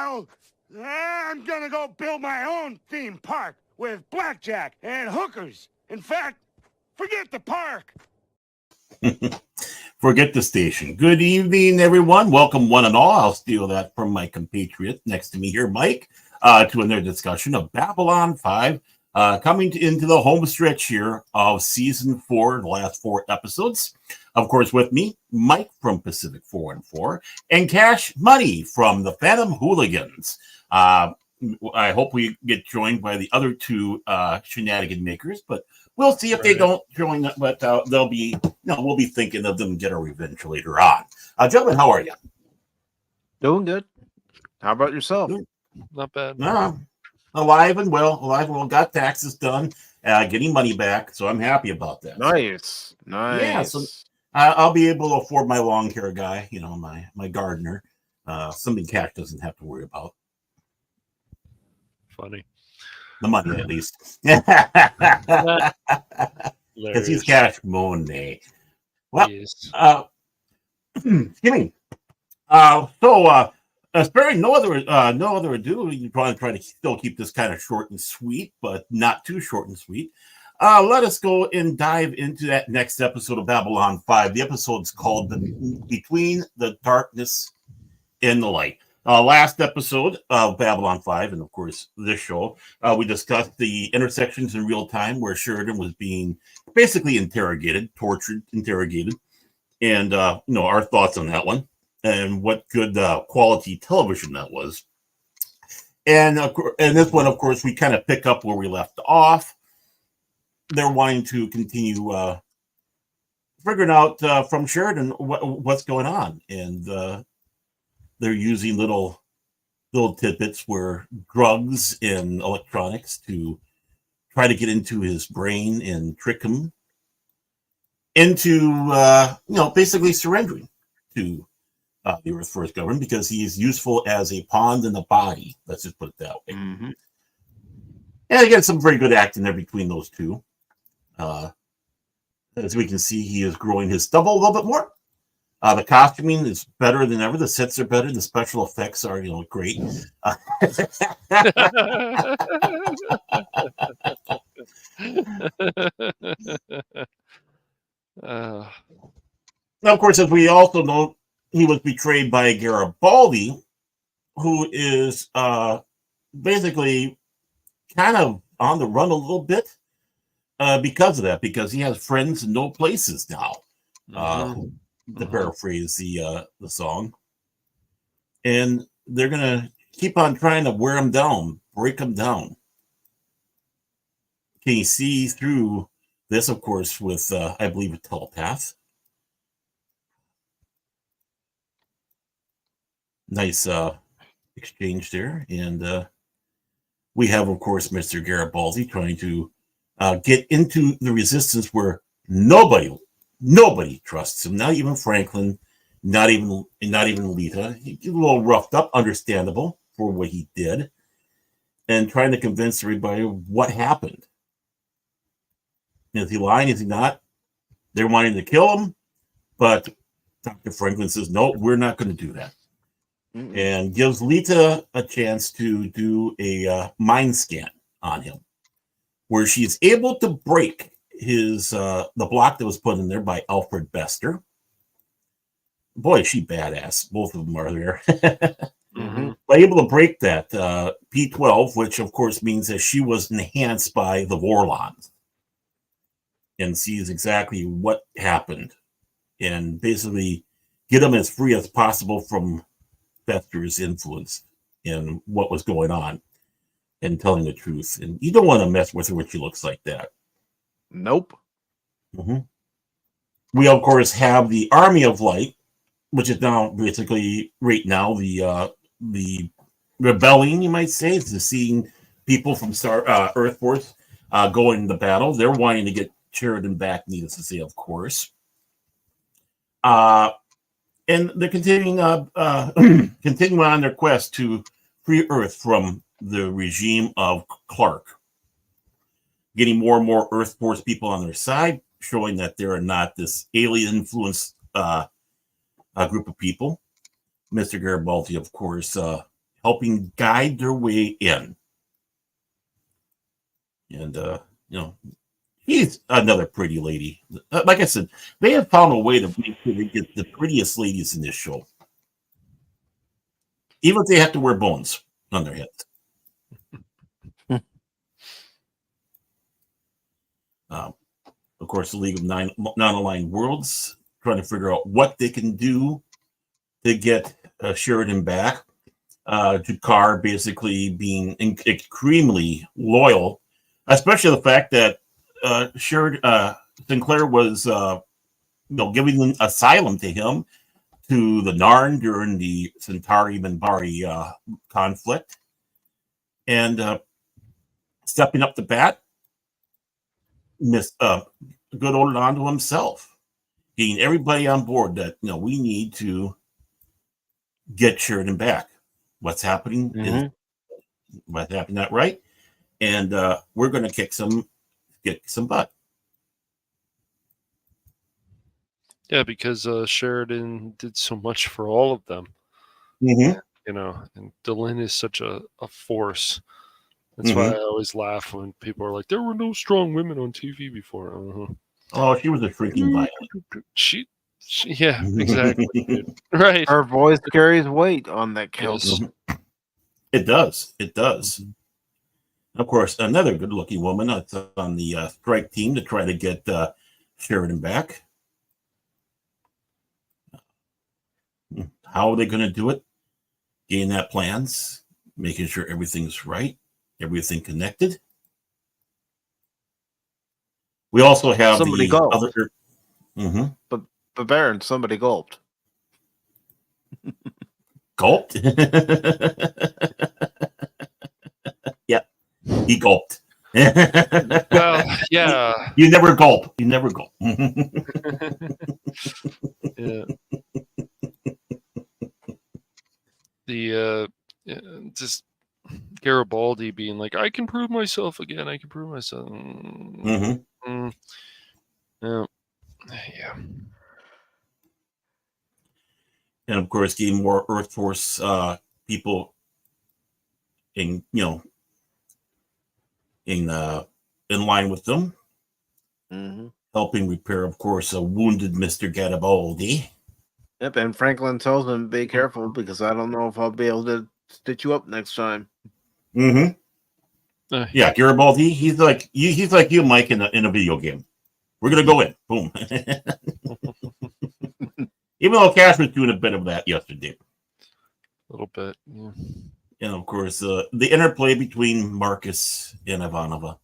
Well, I'm gonna go build my own theme park with blackjack and hookers. In fact, forget the park. Forget the station. Good evening, everyone. Welcome, one and all. I'll steal that from my compatriot next to me here, Mike, to another discussion of Babylon 5, coming into the home stretch here of Season 4, the last 4 episodes. Of course, with me, Mike from Pacific 4 and 4, and Cash Money from the Fandom Hooligans. I hope we get joined by the other two shenanigan makers, but we'll see if they don't join. But they'll be, we'll be thinking of them, get our revenge later on. Gentlemen, how are you? Doing good. How about yourself? Good. Not bad. Alive and well. Got taxes done, getting money back, so I'm happy about that. Nice. Yeah, so I'll be able to afford my lawn care guy, my gardener. Something Cash doesn't have to worry about. Funny. The money, at least. Because he's Cash Money. Well, yes. Excuse me. Sparing no other ado, we try to still keep this kind of short and sweet, but not too short and sweet. Let us go and dive into that next episode of Babylon 5. The episode's called Between the Darkness and the Light. Last episode of Babylon 5, and of course this show, we discussed the intersections in real time where Sheridan was being basically interrogated, and our thoughts on that one, and what good quality television that was. And this one, of course, we kind of pick up where we left off. They're wanting to continue figuring out from Sheridan what's going on, and they're using little tidbits where drugs and electronics to try to get into his brain and trick him into, basically surrendering to the Earth First government because he is useful as a pawn in the body. Let's just put it that way. Mm-hmm. And again, some very good acting there between those two. As we can see, he is growing his stubble a little bit more. The costuming is better than ever. The sets are better. The special effects are, great. Now, of course, as we also know, he was betrayed by Garibaldi, who is basically kind of on the run a little bit because of that, because he has friends in no places now. To paraphrase the song, and they're gonna keep on trying to wear him down, break him down. Can you see through this? Of course, with I believe a telepath. Nice exchange there, and we have, of course, Mr. Garibaldi trying to get into the resistance where nobody trusts him, not even Franklin, not even Lita. He's a little roughed up, understandable for what he did, and trying to convince everybody what happened. Is he lying? Is he not? They're wanting to kill him, but Dr. Franklin says, no, we're not going to do that. Mm-hmm. And gives Lita a chance to do a mind scan on him, where she's able to break his the block that was put in there by Alfred Bester. Boy, she badass. Both of them are there. Mm-hmm. But able to break that P12, which of course means that she was enhanced by the Vorlons, and sees exactly what happened, and basically get him as free as possible from Bester's influence and what was going on, and telling the truth. And you don't want to mess with her when she looks like that. Nope. Mm-hmm. We, of course, have the Army of Light, which is now basically right now the rebellion, you might say, is seeing people from Earth Force going into battle. They're wanting to get Sheridan back, needless to say, of course. And they're continuing on their quest to free Earth from the regime of Clark. Getting more and more Earth Force people on their side, showing that they are not this alien-influenced group of people. Mr. Garibaldi, of course, helping guide their way in. And, he's another pretty lady. Like I said, they have found a way to make sure they get the prettiest ladies in this show. Even if they have to wear bones on their heads. Of course, the League of Non-Aligned Worlds trying to figure out what they can do to get Sheridan back. Jakar basically being extremely loyal, especially the fact that Sinclair was giving asylum to him, to the Narn during the Centauri-Minbari conflict, and stepping up to bat, good old Nando himself, getting everybody on board that we need to get Sheridan back. What's happening is what's happening, that right? And we're going to kick some butt. Yeah, because Sheridan did so much for all of them. Mm-hmm. And Delin is such a force. That's why I always laugh when people are like, there were no strong women on TV before. Oh, she was a freaking violent. She yeah, exactly. Dude. Right. Her voice carries weight on that couch. It does. It does. Of course, another good-looking woman that's on the strike team to try to get Sheridan back. How are they going to do it? Getting that plans, making sure everything's right, everything connected. We also have somebody the gulped. other. Mm-hmm. But Baron, somebody gulped. Gulped? Yeah, he gulped. Well, yeah. You never gulp. You never gulp. Yeah. The just Garibaldi being like, I can prove myself again. I can prove myself. Mm-hmm. Yeah. And of course, getting more Earth Force people in line with them, helping repair, of course, a wounded Mr. Garibaldi. Yep, and Franklin tells him, "Be careful, because I don't know if I'll be able to stitch you up next time." Mm-hmm. Yeah, Garibaldi. He's like you, Mike, in a video game. We're gonna go in. Boom. Even though Cash was doing a bit of that yesterday. A little bit, yeah. And of course, the interplay between Marcus and Ivanova.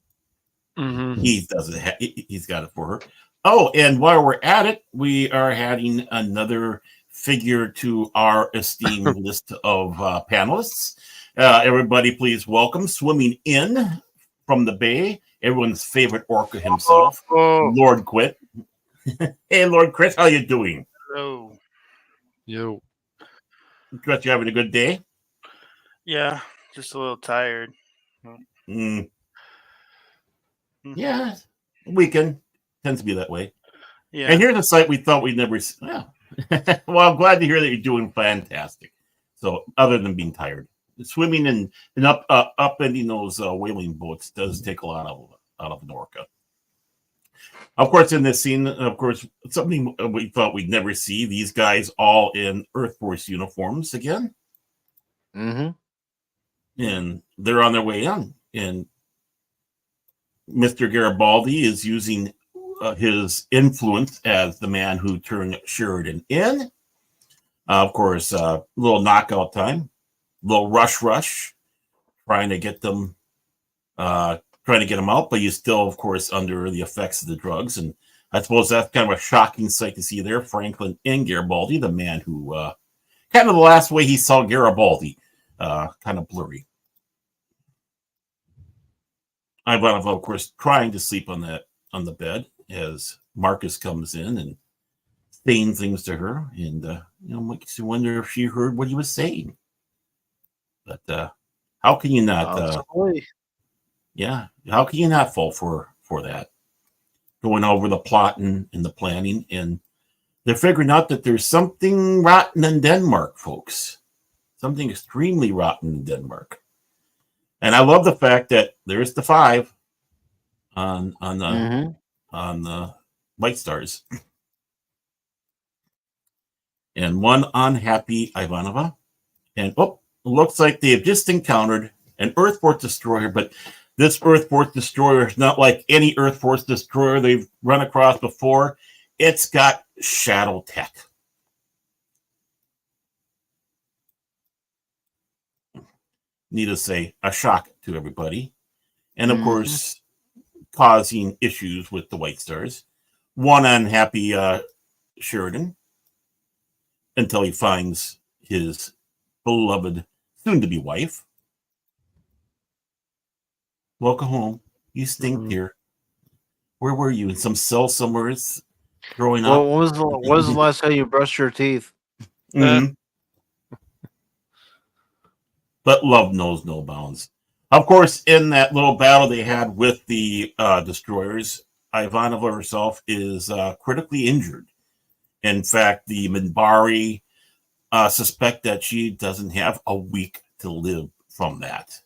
He doesn't. He's got it for her. Oh, and while we're at it, we are adding another figure to our esteemed list of panelists. Everybody, please welcome, swimming in from the bay, everyone's favorite orca himself, Lord Krit. Hey, Lord Krit, how you doing? Hello. Yo. Krit, you having a good day? Yeah, just a little tired. Yeah, weekend tends to be that way. Yeah. And here's a site we thought we'd never see. Well, I'm glad to hear that you're doing fantastic. So, other than being tired, swimming and upending those whaling boats does take a lot out of an orca. Of course, in this scene, of course, something we thought we'd never see, these guys all in Earth Force uniforms again. And they're on their way in. And Mr. Garibaldi is using his influence as the man who turned Sheridan in. Of course, a little knockout time, a little rush, trying to get them out, but you're still, of course, under the effects of the drugs. And I suppose that's kind of a shocking sight to see there. Franklin and Garibaldi, the man who, kind of the last way he saw Garibaldi, kind of blurry. Ivanov, of course, trying to sleep on the bed as Marcus comes in and saying things to her, and makes you wonder if she heard what he was saying. But how can you not? How can you not fall for that? Going over the plotting and the planning, and they're figuring out that there's something rotten in Denmark, folks. something extremely rotten in Denmark. And I love the fact that there's the 5 on the White Stars. And one unhappy Ivanova. And looks like they have just encountered an Earth Force destroyer, but this Earth Force destroyer is not like any Earth Force destroyer they've run across before. It's got shadow tech. Needless to say, a shock to everybody. And of course, causing issues with the White Stars. One unhappy Sheridan until he finds his beloved soon-to-be wife. Welcome home. You stink here. Where were you? In some cell somewhere growing up? What was the last time you brushed your teeth? Mm-hmm. But love knows no bounds. Of course, in that little battle they had with the destroyers, Ivanova herself is critically injured. In fact, the Minbari suspect that she doesn't have a week to live from that,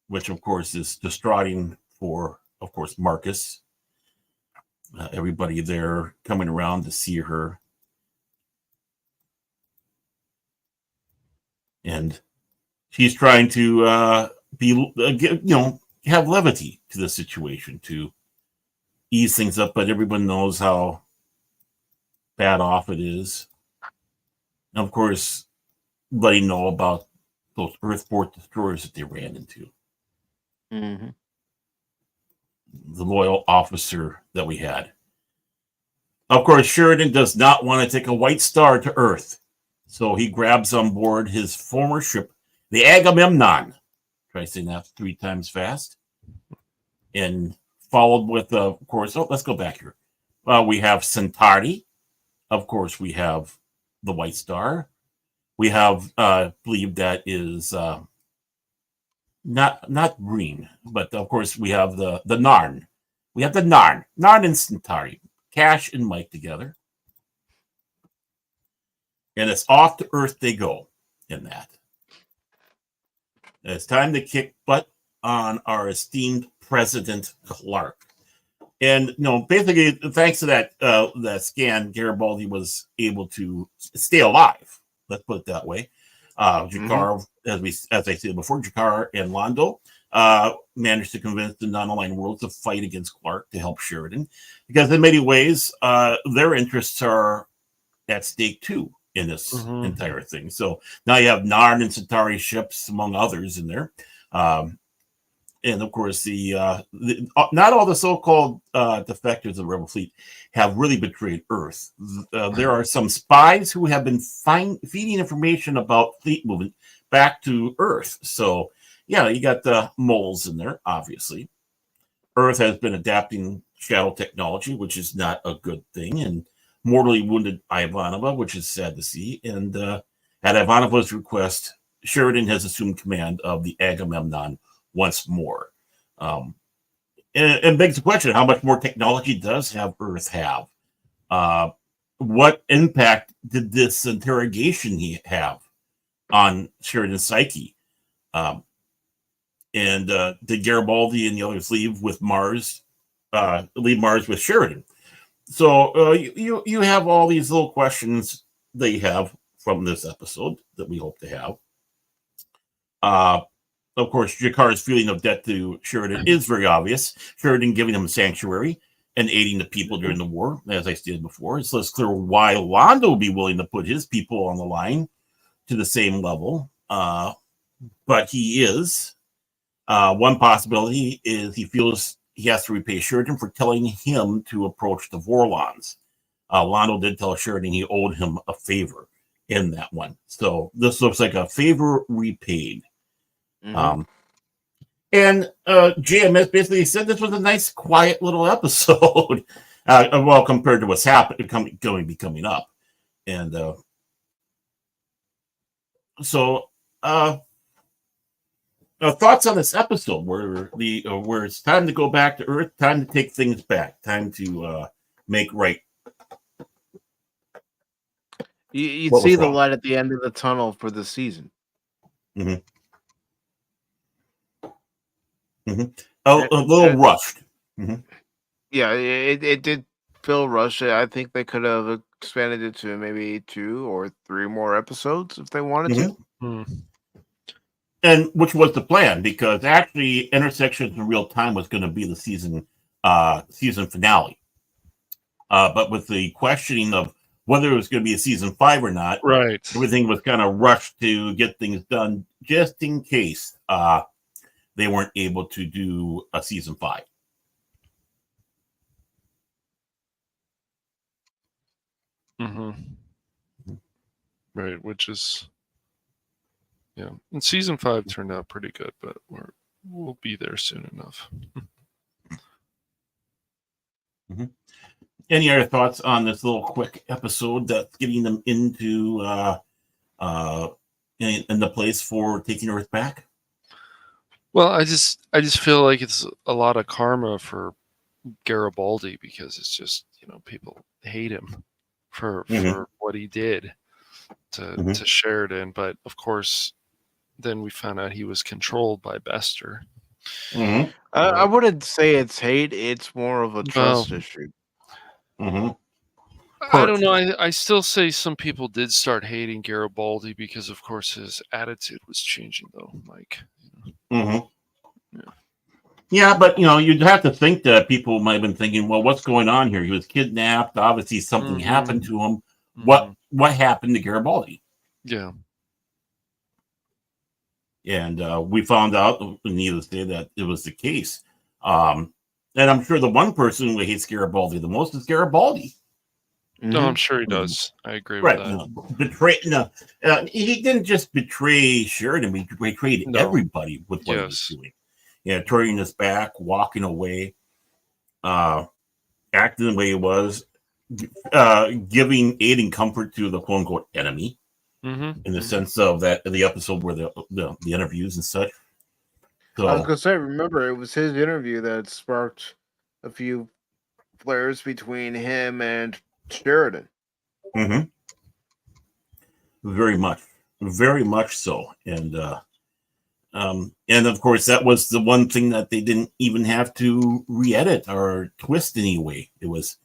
which, of course, is distraughting for, of course, Marcus. Everybody there coming around to see her. And she's trying to have levity to the situation to ease things up, but everyone knows how bad off it is. And of course, letting know about those Earth Force destroyers that they ran into. Mm-hmm. The loyal officer that we had. Of course, Sheridan does not want to take a White Star to Earth. So he grabs on board his former ship, the Agamemnon. Try saying that 3 times fast. And followed with, of course, let's go back here. We have Centauri. Of course, we have the White Star. We have, believe that is not green, but of course we have the Narn. We have the Narn and Centauri. Cash and Mike together. And it's off to Earth they go in that. And it's time to kick butt on our esteemed President Clark. And basically, thanks to that scan, Garibaldi was able to stay alive. Let's put it that way. Jakar, as I said before, Jakar and Londo managed to convince the non-aligned world to fight against Clark to help Sheridan, because in many ways their interests are at stake too in this entire thing. So now you have Narn and Centauri ships, among others, in there. And of course, not all the so-called defectors of the Rebel fleet have really betrayed Earth. There are some spies who have been feeding information about fleet movement back to Earth. So, yeah, you got the moles in there, obviously. Earth has been adapting shadow technology, which is not a good thing, and mortally wounded Ivanova, which is sad to see. And at Ivanova's request, Sheridan has assumed command of the Agamemnon once more. And begs the question, how much more technology does Earth have? What impact did this interrogation have on Sheridan's psyche? And did Garibaldi and the others leave Mars with Sheridan? So you have all these little questions that you have from this episode that we hope to have. Of course, Jakar's feeling of debt to Sheridan is very obvious. Sheridan giving him sanctuary and aiding the people during the war, as I stated before. So it's clear why Londo would be willing to put his people on the line to the same level. But he is. One possibility is he feels he has to repay Sheridan for telling him to approach the Vorlons. Londo did tell Sheridan he owed him a favor in that one. So this looks like a favor repaid. And JMS basically said this was a nice, quiet little episode. Well, compared to what's happening, coming up. And so thoughts on this episode where it's time to go back to Earth, time to take things back, time to make right. You'd What was see the wrong? light at the end of the tunnel for the season. Mm-hmm. Mm-hmm. Oh, a little rushed. Mm-hmm. Yeah, it did feel rushed. I think they could have expanded it to maybe 2 or 3 more episodes if they wanted to. Hmm. And which was the plan, because actually Intersections in Real Time was going to be the season finale. But with the questioning of whether it was going to be a season 5 or not, Right. everything was kind of rushed to get things done just in case they weren't able to do a season 5. Mm-hmm. Right, which is, yeah. And season 5 turned out pretty good, but we'll be there soon enough. Mm-hmm. Any other thoughts on this little quick episode that's getting them into in the place for taking Earth back? Well, I just feel like it's a lot of karma for Garibaldi, because it's just, people hate him for what he did to Sheridan, but of course then we found out he was controlled by Bester. Mm-hmm. I wouldn't say it's hate; it's more of a trust issue. Mm-hmm. I don't know. I still say some people did start hating Garibaldi because, of course, his attitude was changing, though, Mike. Mm-hmm. Yeah, but you'd have to think that people might have been thinking, well, what's going on here? He was kidnapped. Obviously, something happened to him. What happened to Garibaldi? Yeah. And we found out, needless to say, that it was the case. And I'm sure the one person who hates Garibaldi the most is Garibaldi. No, I'm sure he does. I agree with that. He didn't just betray Sheridan; he betrayed everybody with what he was doing. Yeah, turning his back, walking away, acting the way he was, giving aid and comfort to the quote unquote enemy, in the sense of that the episode where the interviews and such. So, I was gonna say, remember, it was his interview that sparked a few flares between him and Sheridan. very much so, and of course that was the one thing that they didn't even have to re-edit or twist anyway. It was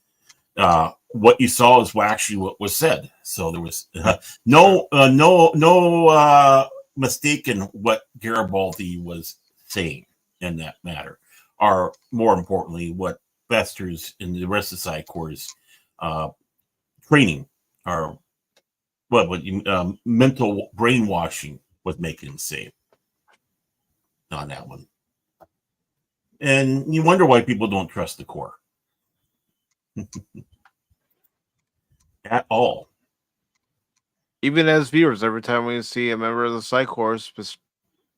what you saw is actually what was said. So there was no mistake in what Garibaldi was saying in that matter, or more importantly, what Bester's and the rest of the Psi Corps' training or mental brainwashing was making him say on that one. And you wonder why people don't trust the Corps at all. Even as viewers, every time we see a member of the Psi Corps,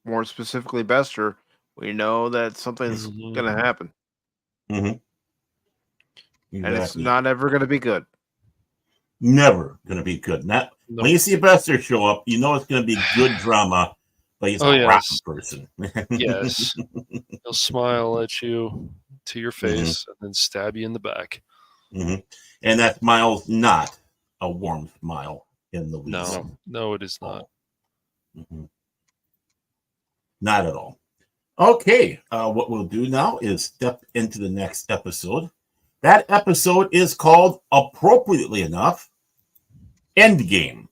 more specifically Bester, we know that something's going to happen. Exactly. And it's not ever going to be good. Never going to be good. When you see Bester show up, you know it's going to be good drama, but he's a rotten person. Yes. He'll smile at you to your face and then stab you in the back. And that smile's not a warm smile in the least. No, it is not. Not at all. Okay, what we'll do now is step into the next episode. That episode is called, appropriately enough, Endgame.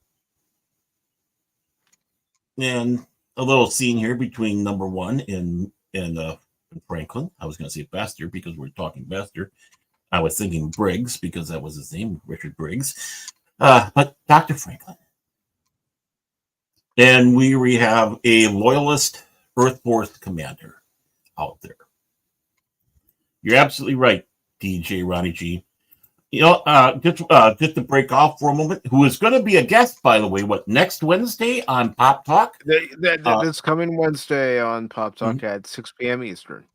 And a little scene here between number 1 and Franklin. I was going to say Bester because we're talking Bester. I was thinking Briggs because that was his name, Richard Briggs. But Dr. Franklin. And we have a loyalist Earth Force commander out there. You're absolutely right, DJ Ronnie G. Just to break off for a moment, who is going to be a guest, by the way, next Wednesday on Pop Talk? This coming Wednesday on Pop Talk at 6 p.m. Eastern.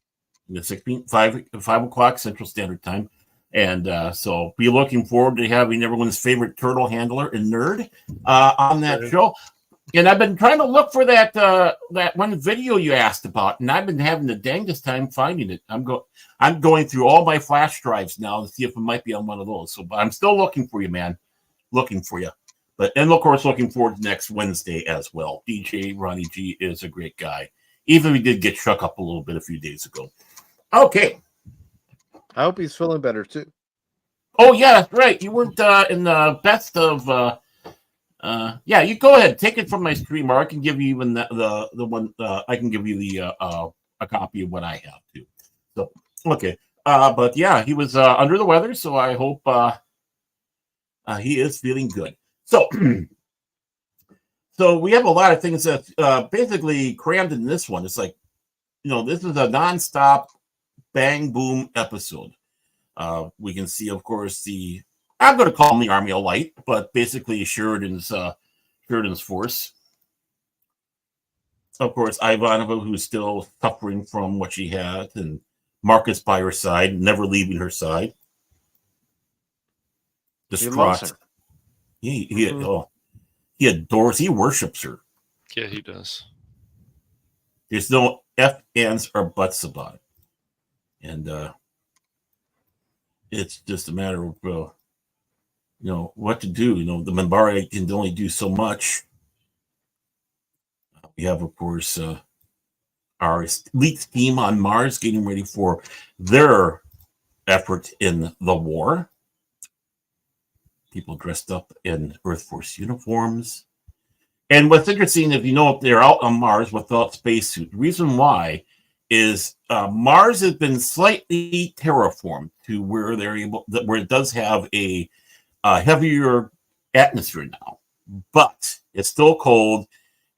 5 o'clock Central Standard Time. And so be looking forward to having everyone's favorite turtle handler and nerd on that show. And I've been trying to look for that one video you asked about, and I've been having the dangest time finding it. I'm going through all my flash drives now to see if it might be on one of those. So, but I'm still looking for you, man. Looking for you. And of course, looking forward to next Wednesday as well. DJ Ronnie G is a great guy, even if he did get struck up a little bit a few days ago. Okay. I hope he's feeling better too. Oh yeah, that's right. You weren't in the best of. Yeah, you go ahead. Take it from my streamer. I can give you even the one. I can give you the a copy of what I have too. So okay. But yeah, he was under the weather, so I hope he is feeling good. So, so we have a lot of things that basically crammed in this one. It's like, this is a nonstop bang boom episode. We can see, of course, I'm going to call him the Army of Light, but basically Sheridan's force. Of course, Ivanova, who's still suffering from what she had, and Marcus by her side, never leaving her side. Distraught. He adores, he worships her. Yeah, he does. There's no F, ands, or buts about it. And it's just a matter of, what to do. The Minbari can only do so much. We have, of course, our elite team on Mars getting ready for their effort in the war. People dressed up in Earth Force uniforms. And what's interesting, if they're out on Mars without spacesuit, the reason why is Mars has been slightly terraformed to where where it does have a heavier atmosphere now, but it's still cold,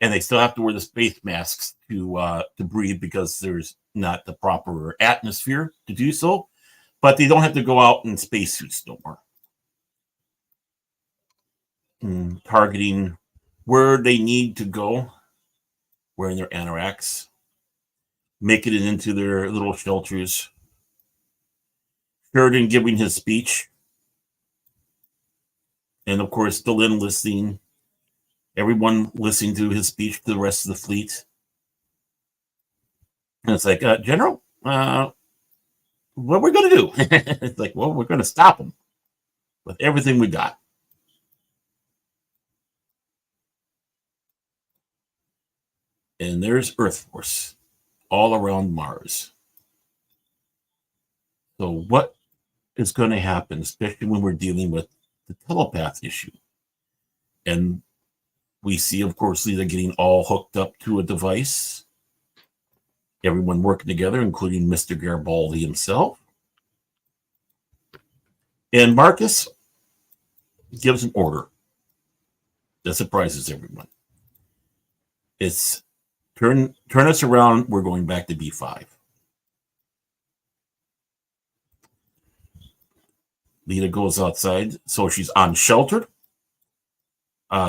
and they still have to wear the space masks to breathe because there's not the proper atmosphere to do so. But they don't have to go out in spacesuits no more. Targeting where they need to go, wearing their anoraks, making it into their little shelters. Sheridan giving his speech. And of course, still in listening. Everyone listening to his speech to the rest of the fleet. And it's like, General, what are we going to do? It's like, well, we're going to stop them with everything we got. And there's Earth Force all around Mars. So what is going to happen, especially when we're dealing with the telepath issue? And we see, of course, they're getting all hooked up to a device. Everyone working together, including Mr. Garibaldi himself. And Marcus gives an order that surprises everyone. It's turn us around. We're going back to B5. Lita goes outside, so she's unsheltered.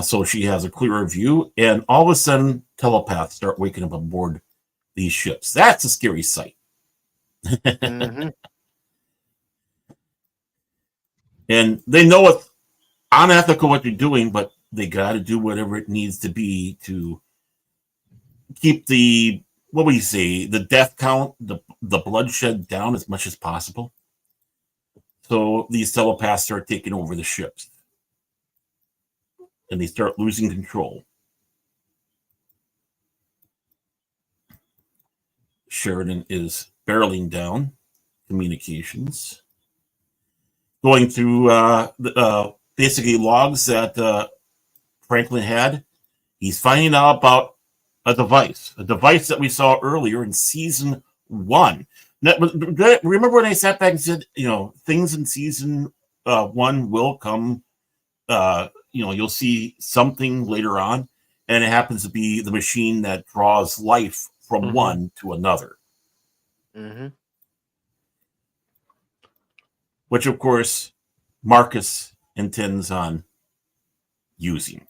So she has a clearer view, and all of a sudden, telepaths start waking up aboard these ships. That's a scary sight. Mm-hmm. And they know it's unethical what they're doing, but they got to do whatever it needs to be to keep the death count, the bloodshed down as much as possible. So these telepaths start taking over the ships. And they start losing control. Sheridan is barreling down communications, going through basically logs that Franklin had. He's finding out about a device that we saw earlier in season 1. Now, remember when I sat back and said, things in season 1 will come. You'll see something later on, and it happens to be the machine that draws life from one to another. Mm-hmm. Which, of course, Marcus intends on using.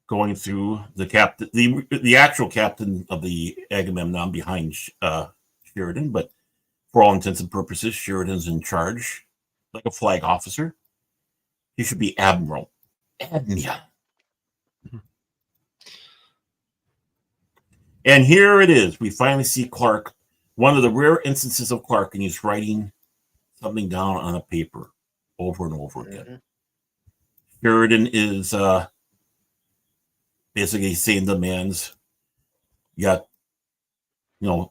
Going through the actual captain of the Agamemnon behind Sheridan, but for all intents and purposes, Sheridan's in charge, like a flag officer. He should be Admiral. Admiral. And here it is. We finally see Clark, one of the rare instances of Clark, and he's writing something down on a paper over and over again. Sheridan is basically saying demands. You got,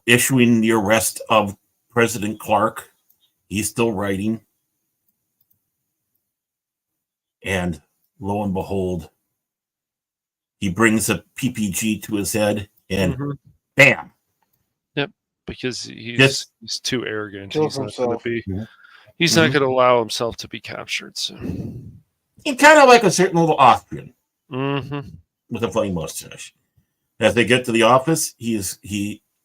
issuing the arrest of President Clark. He's still writing. And lo and behold, he brings a PPG to his head and bam. Yep, because he's too arrogant. Kills He's not going to be. Mhm. He's not going to allow himself to be captured. So. He's kind of like a certain little Austrian with a funny mustache. As they get to the office, he's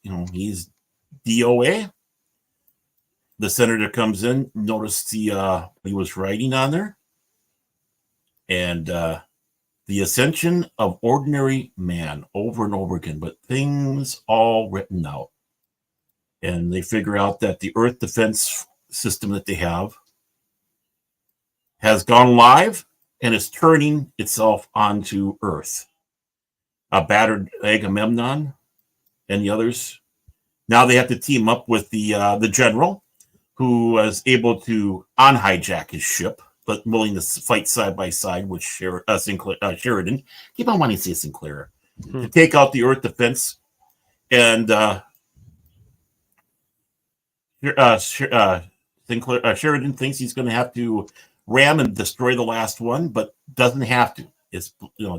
DOA. The senator comes in, noticed he was writing on there, and the ascension of ordinary man over and over again, but things all written out. And they figure out that the Earth defense system that they have has gone live and is turning itself onto Earth. A battered Agamemnon and the others. Now they have to team up with the general, who was able to unhijack his ship, but willing to fight side by side with Sheridan. Keep on wanting to say Sinclair. To take out the Earth defense. And Sheridan thinks he's going to have to ram and destroy the last one, but doesn't have to. It's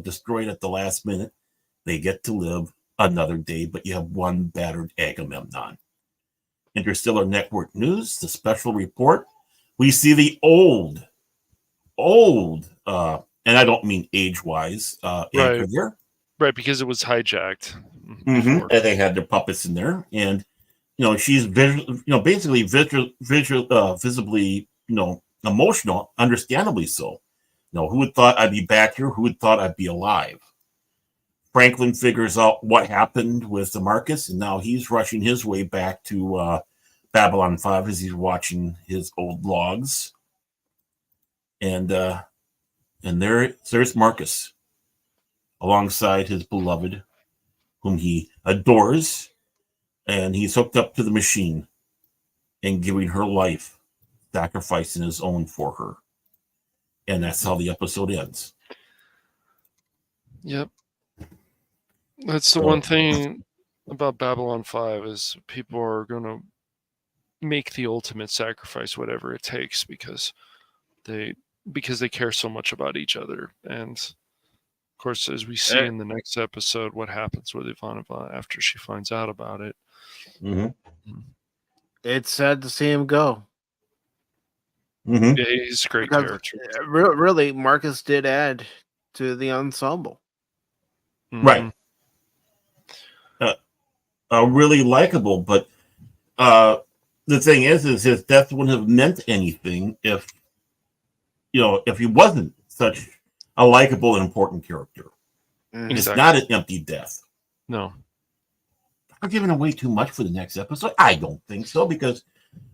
destroyed at the last minute. They get to live another day, but you have one battered Agamemnon. Interstellar Network News, the special report. We see the old, and I don't mean age-wise, anchor there. Right, because it was hijacked. And they had their puppets in there, and she's basically visibly, emotional, understandably so. Who would thought I'd be back here? Who would thought I'd be alive? Franklin figures out what happened with the Marcus, and now he's rushing his way back to Babylon 5 as he's watching his old logs. And there's Marcus alongside his beloved, whom he adores, and he's hooked up to the machine and giving her life, sacrificing his own for her. And that's how the episode ends. Yep. That's the one thing about Babylon 5 is people are going to make the ultimate sacrifice, whatever it takes, because they care so much about each other. And of course, as we see in the next episode, what happens with Ivanova after she finds out about it. It's sad to see him go. Yeah, he's a great character. Really, Marcus did add to the ensemble. Right. Really likable, but the thing is his death wouldn't have meant anything if he wasn't such a likable and important character. Exactly. It's not an empty death. No. I'm giving away too much for the next episode. I don't think so, because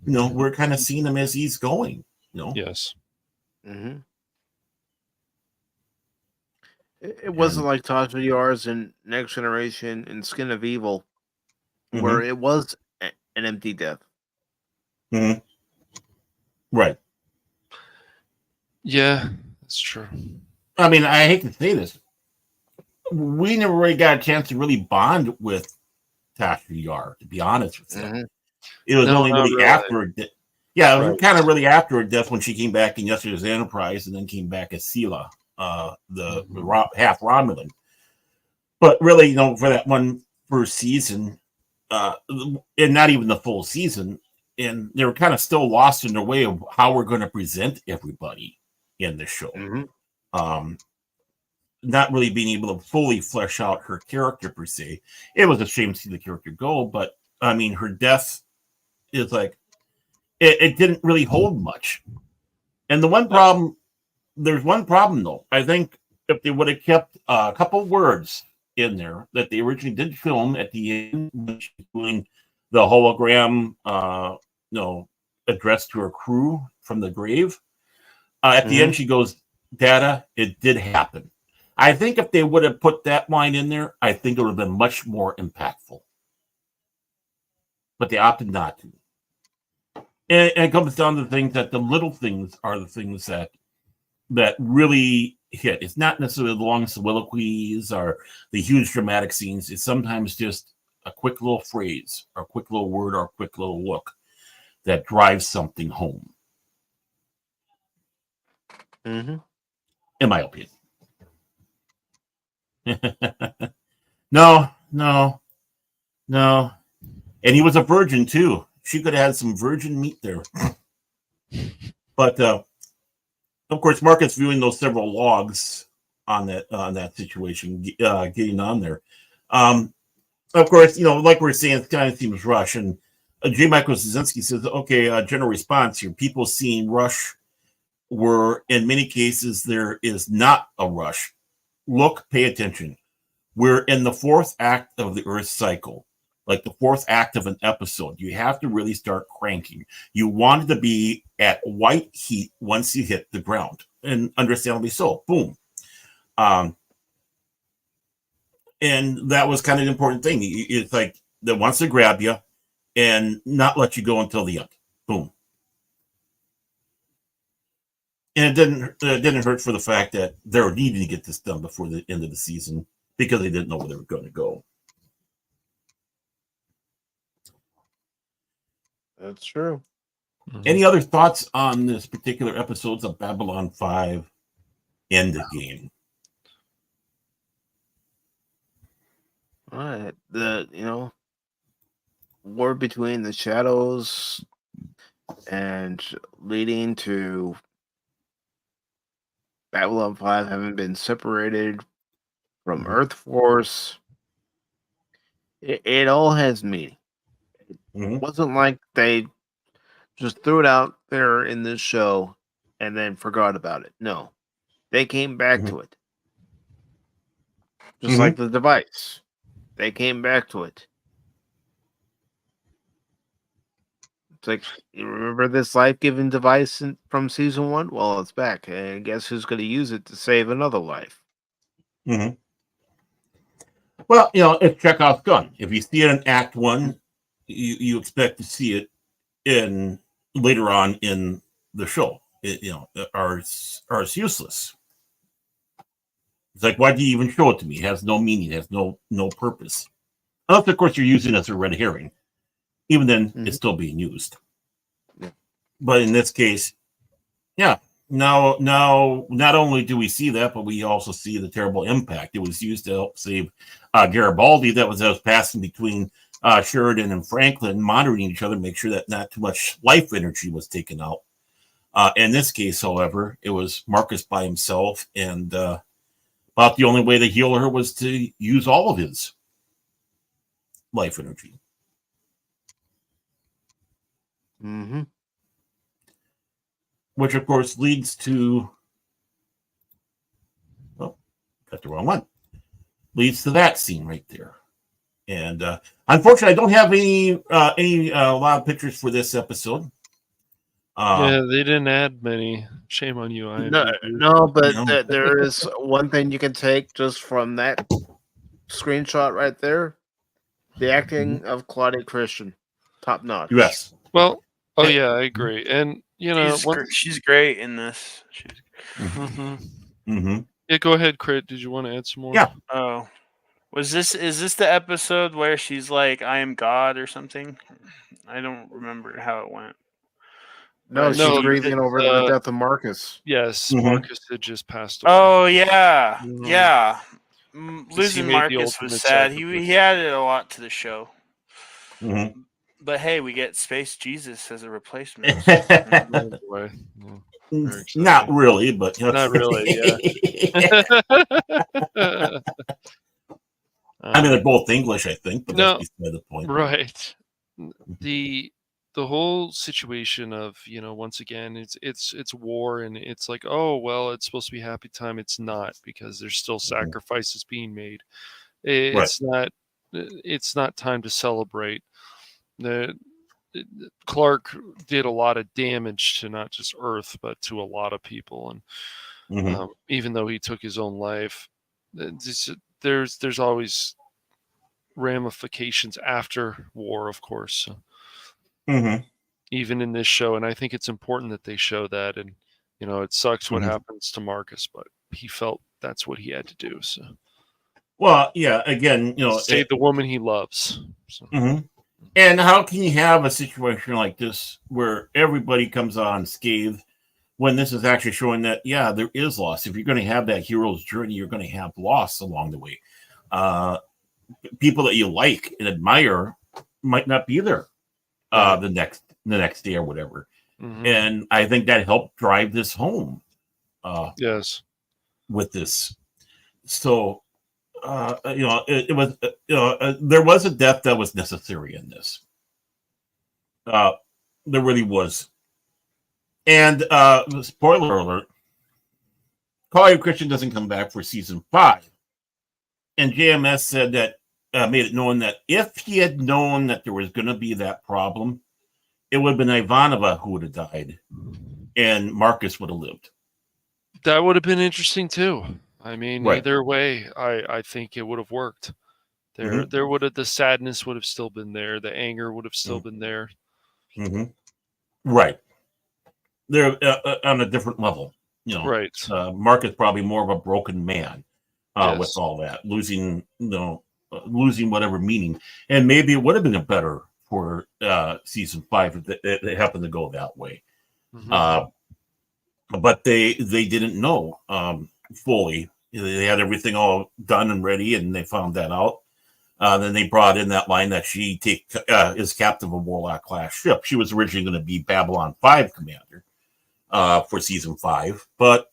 we're kind of seeing him as he's going. Yes. It wasn't like Tasha Yar's in Next Generation and Skin of Evil, where it was an empty death. Right. Yeah, that's true. I mean, I hate to say this. We never really got a chance to really bond with Tasha Yar, to be honest with you. It was only really after her death. Yeah, it was kind of really after her death when she came back in Yesterday's Enterprise and then came back as Sela, the half Romulan. But really, for that one first season, and not even the full season, and they were kind of still lost in their way of how we're going to present everybody in the show. Not really being able to fully flesh out her character per se. It was a shame to see the character go, but I mean, her death is like, it didn't really hold much. And there's one problem though. I think if they would have kept a couple words in there that they originally did film at the end, when she's doing the hologram, addressed to her crew from the grave. At the end, she goes, "Data, it did happen." I think if they would have put that line in there, I think it would have been much more impactful. But they opted not to. And it comes down to the things that the little things are the things that really hit. It's not necessarily the long soliloquies or the huge dramatic scenes. It's sometimes just a quick little phrase or a quick little word or a quick little look that drives something home. Mm-hmm. In my opinion. No. And he was a virgin too. She could have had some virgin meat there. But of course, Marcus viewing those several logs on that situation, getting on there. Of course, like we're saying, it kind of seems Rush. And J. Michael Szynski says, okay, general response here. People seeing Rush where in many cases there is not a rush. Look, pay attention. We're in the fourth act of the Earth cycle, like the fourth act of an episode. You have to really start cranking. You wanted to be at white heat once you hit the ground, and understandably so. Boom. And that was kind of an important thing. It's like that wants to grab you and not let you go until the end. Boom. And it didn't hurt for the fact that they were needing to get this done before the end of the season because they didn't know where they were going to go. That's true. Any other thoughts on this particular episodes of Babylon 5 Endgame? All right. War between the shadows and leading to Babylon 5 having been separated from Earth Force. It all has meaning. It wasn't like they just threw it out there in this show and then forgot about it. No. They came back to it. Just like the device. They came back to it. It's like, you remember this life-giving device from season 1? Well, it's back. And guess who's going to use it to save another life? Mm-hmm. Well, it's Chekhov's gun. If you see it in Act 1, you expect to see it in later on in the show. Or it's useless. It's like, why do you even show it to me? It has no meaning. It has no purpose. Unless, of course, you're using it as a red herring. Even then, it's still being used. Yeah. But in this case, yeah. Now, not only do we see that, but we also see the terrible impact. It was used to help save Garibaldi. That was passing between Sheridan and Franklin, monitoring each other, make sure that not too much life energy was taken out. In this case, however, it was Marcus by himself, and about the only way to heal her was to use all of his life energy. Mm-hmm. Which, of course, leads to... Oh, got the wrong one. Leads to that scene right there. And unfortunately, I don't have any lot of pictures for this episode. Yeah, they didn't add many. Shame on you. No, but there is one thing you can take just from that screenshot right there. The acting of Claudia Christian, top notch. Yes. Well, yeah, I agree. And she's great in this. Yeah, go ahead, Krit. Did you want to add some more? Yeah. Oh, is this the episode where she's like, "I am God" or something? I don't remember how it went. No, she's grieving over the death of Marcus. Yes, Marcus had just passed away. Oh yeah, yeah. Losing Marcus was sad. He added a lot to the show. Mm-hmm. But hey, we get Space Jesus as a replacement. Not really, but not really. Yeah. I mean, they're both English, I think, but that's beside the point. Right. The whole situation of, once again, it's war, and it's like, oh well, it's supposed to be happy time. It's not, because there's still sacrifices being made. It's not time to celebrate. Clark did a lot of damage to not just Earth, but to a lot of people, and even though he took his own life, there's always ramifications after war, of course. Even in this show, and I think it's important that they show that. And it sucks what happens to Marcus, but he felt that's what he had to do. So, Well, yeah. Again, save the woman he loves. So. Mm-hmm. And how can you have a situation like this where everybody comes on scathed when this is actually showing that, yeah, there is loss? If you're going to have that hero's journey, you're going to have loss along the way. People that you like and admire might not be there the next day or whatever. Mm-hmm. And I think that helped drive this home. Yes. With this. So, it was, there was a death that was necessary in this. There really was. And spoiler alert, Call You Christian doesn't come back for season 5. And JMS said that, made it known that if he had known that there was going to be that problem, it would have been Ivanova who would have died and Marcus would have lived. That would have been interesting too. I mean, Right. either way, I think it would have worked. There would have, the sadness would have still been there. The anger would have still been there. Mm-hmm. Right. They're on a different level. Right. Mark is probably more of a broken man with all that, losing whatever meaning. And maybe it would have been better for season 5 if it happened to go that way. Mm-hmm. But they didn't know fully. They had everything all done and ready, and they found that out. Then they brought in that line that she is captain of a Warlock-class ship. She was originally going to be Babylon 5 commander for season 5, but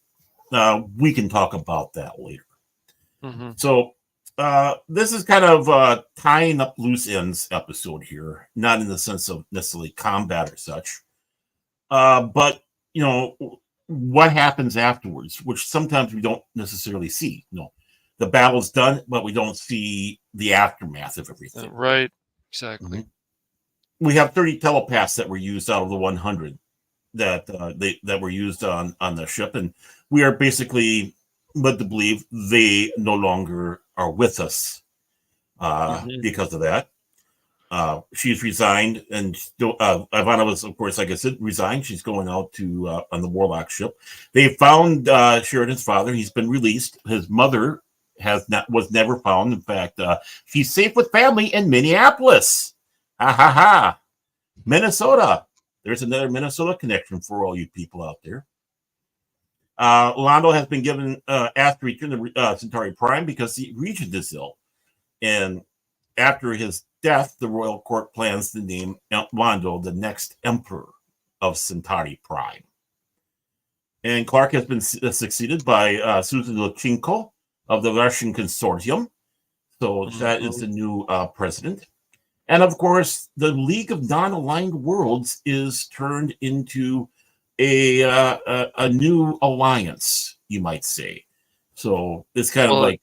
we can talk about that later. Mm-hmm. So this is kind of tying up loose ends episode here, not in the sense of necessarily combat or such, but what happens afterwards, which sometimes we don't necessarily see. The battle's done, but we don't see the aftermath of everything. Right, exactly. Mm-hmm. We have 30 telepaths that were used out of the 100 that were used on the ship, and we are basically led to believe they no longer are with us because of that. She's resigned, and Ivana was, of course, like I said, resigned. She's going out to on the Warlock ship. They found Sheridan's father. He's been released. His mother was never found. In fact, she's safe with family in Minneapolis. Ha ha ha! Minnesota. There's another Minnesota connection for all you people out there. Londo has been given asked to return to Centauri Prime because the regent is ill, and after his death, the royal court plans to name Londo the next emperor of Centauri Prime. And Clark has been succeeded by Susan Lutchenko of the Russian Consortium. So that is the new president. And of course, the League of Non-Aligned Worlds is turned into a new alliance, you might say. So it's kind of like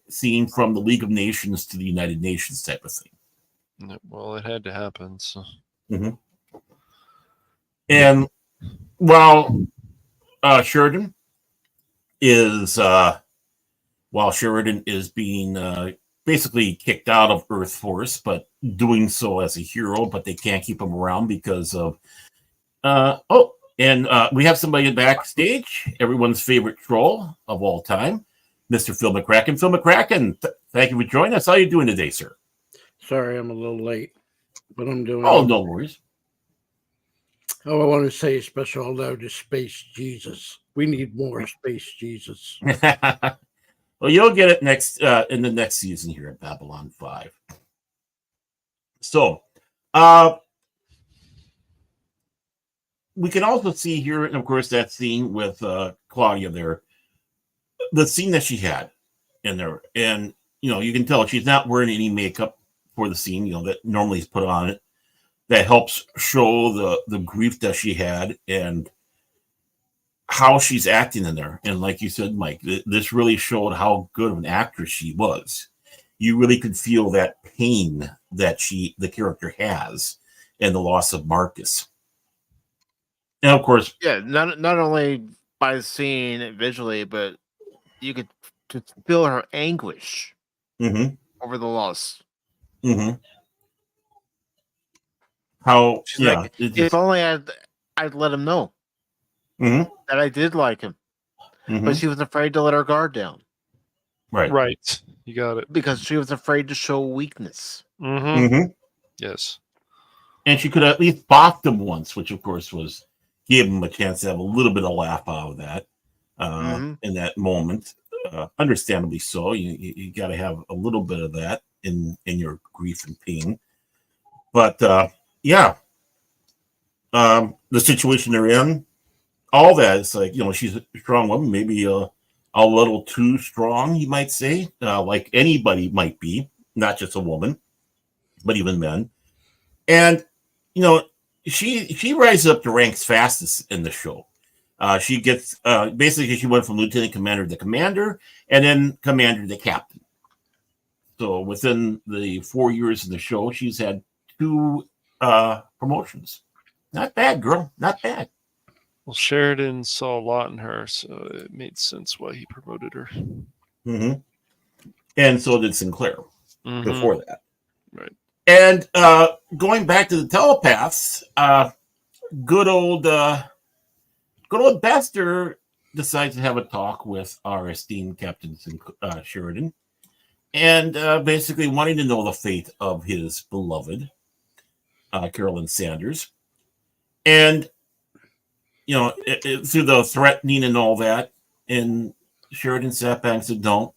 seeing from the League of Nations to the United Nations type of thing. Well, it had to happen. So. Mm-hmm. And while Sheridan is being basically kicked out of Earth Force, but doing so as a hero, but they can't keep him around because of we have somebody backstage, everyone's favorite troll of all time, Mr. Phil McCracken. Phil McCracken, thank you for joining us. How are you doing today, sir? Sorry, I'm a little late, but I'm doing. Oh, no worries. Oh, I want to say a special hello to Space Jesus. We need more Space Jesus. Well, you'll get it next in the next season here at Babylon 5. So, we can also see here, and of course, that scene with Claudia there, the scene that she had in there. And, you can tell she's not wearing any makeup for the scene, that normally is put on it. That helps show the grief that she had and how she's acting in there. And like you said, Mike, this really showed how good of an actress she was. You really could feel that pain that the character has and the loss of Marcus. And of course, not only by seeing it visually, but you could feel her anguish over the loss. Mm-hmm. How? She's like, if only I'd let him know that I did like him. but she was afraid to let her guard down Right. You got it. because she was afraid to show weakness. Yes. And she could at least balk them once, which of course gave him a chance to have a little bit of laugh out of that in that moment. Understandably so. You got to have a little bit of that in your grief and pain. But the situation they're in, all that, it's like, she's a strong woman, maybe a little too strong, you might say, like anybody might be, not just a woman, but even men. And she rises up the ranks fastest in the show. She gets basically, she went from lieutenant commander to commander, and then commander to captain. So within the 4 years of the show, she's had 2 promotions. Not bad, girl. Not bad. Well, Sheridan saw a lot in her, so it made sense why he promoted her. And so did Sinclair before that. Right. And going back to the telepaths, good old Bester decides to have a talk with our esteemed Captain Sheridan, and basically wanting to know the fate of his beloved Carolyn Sanders. And through the threatening and all that, and Sheridan sat back and said, "No,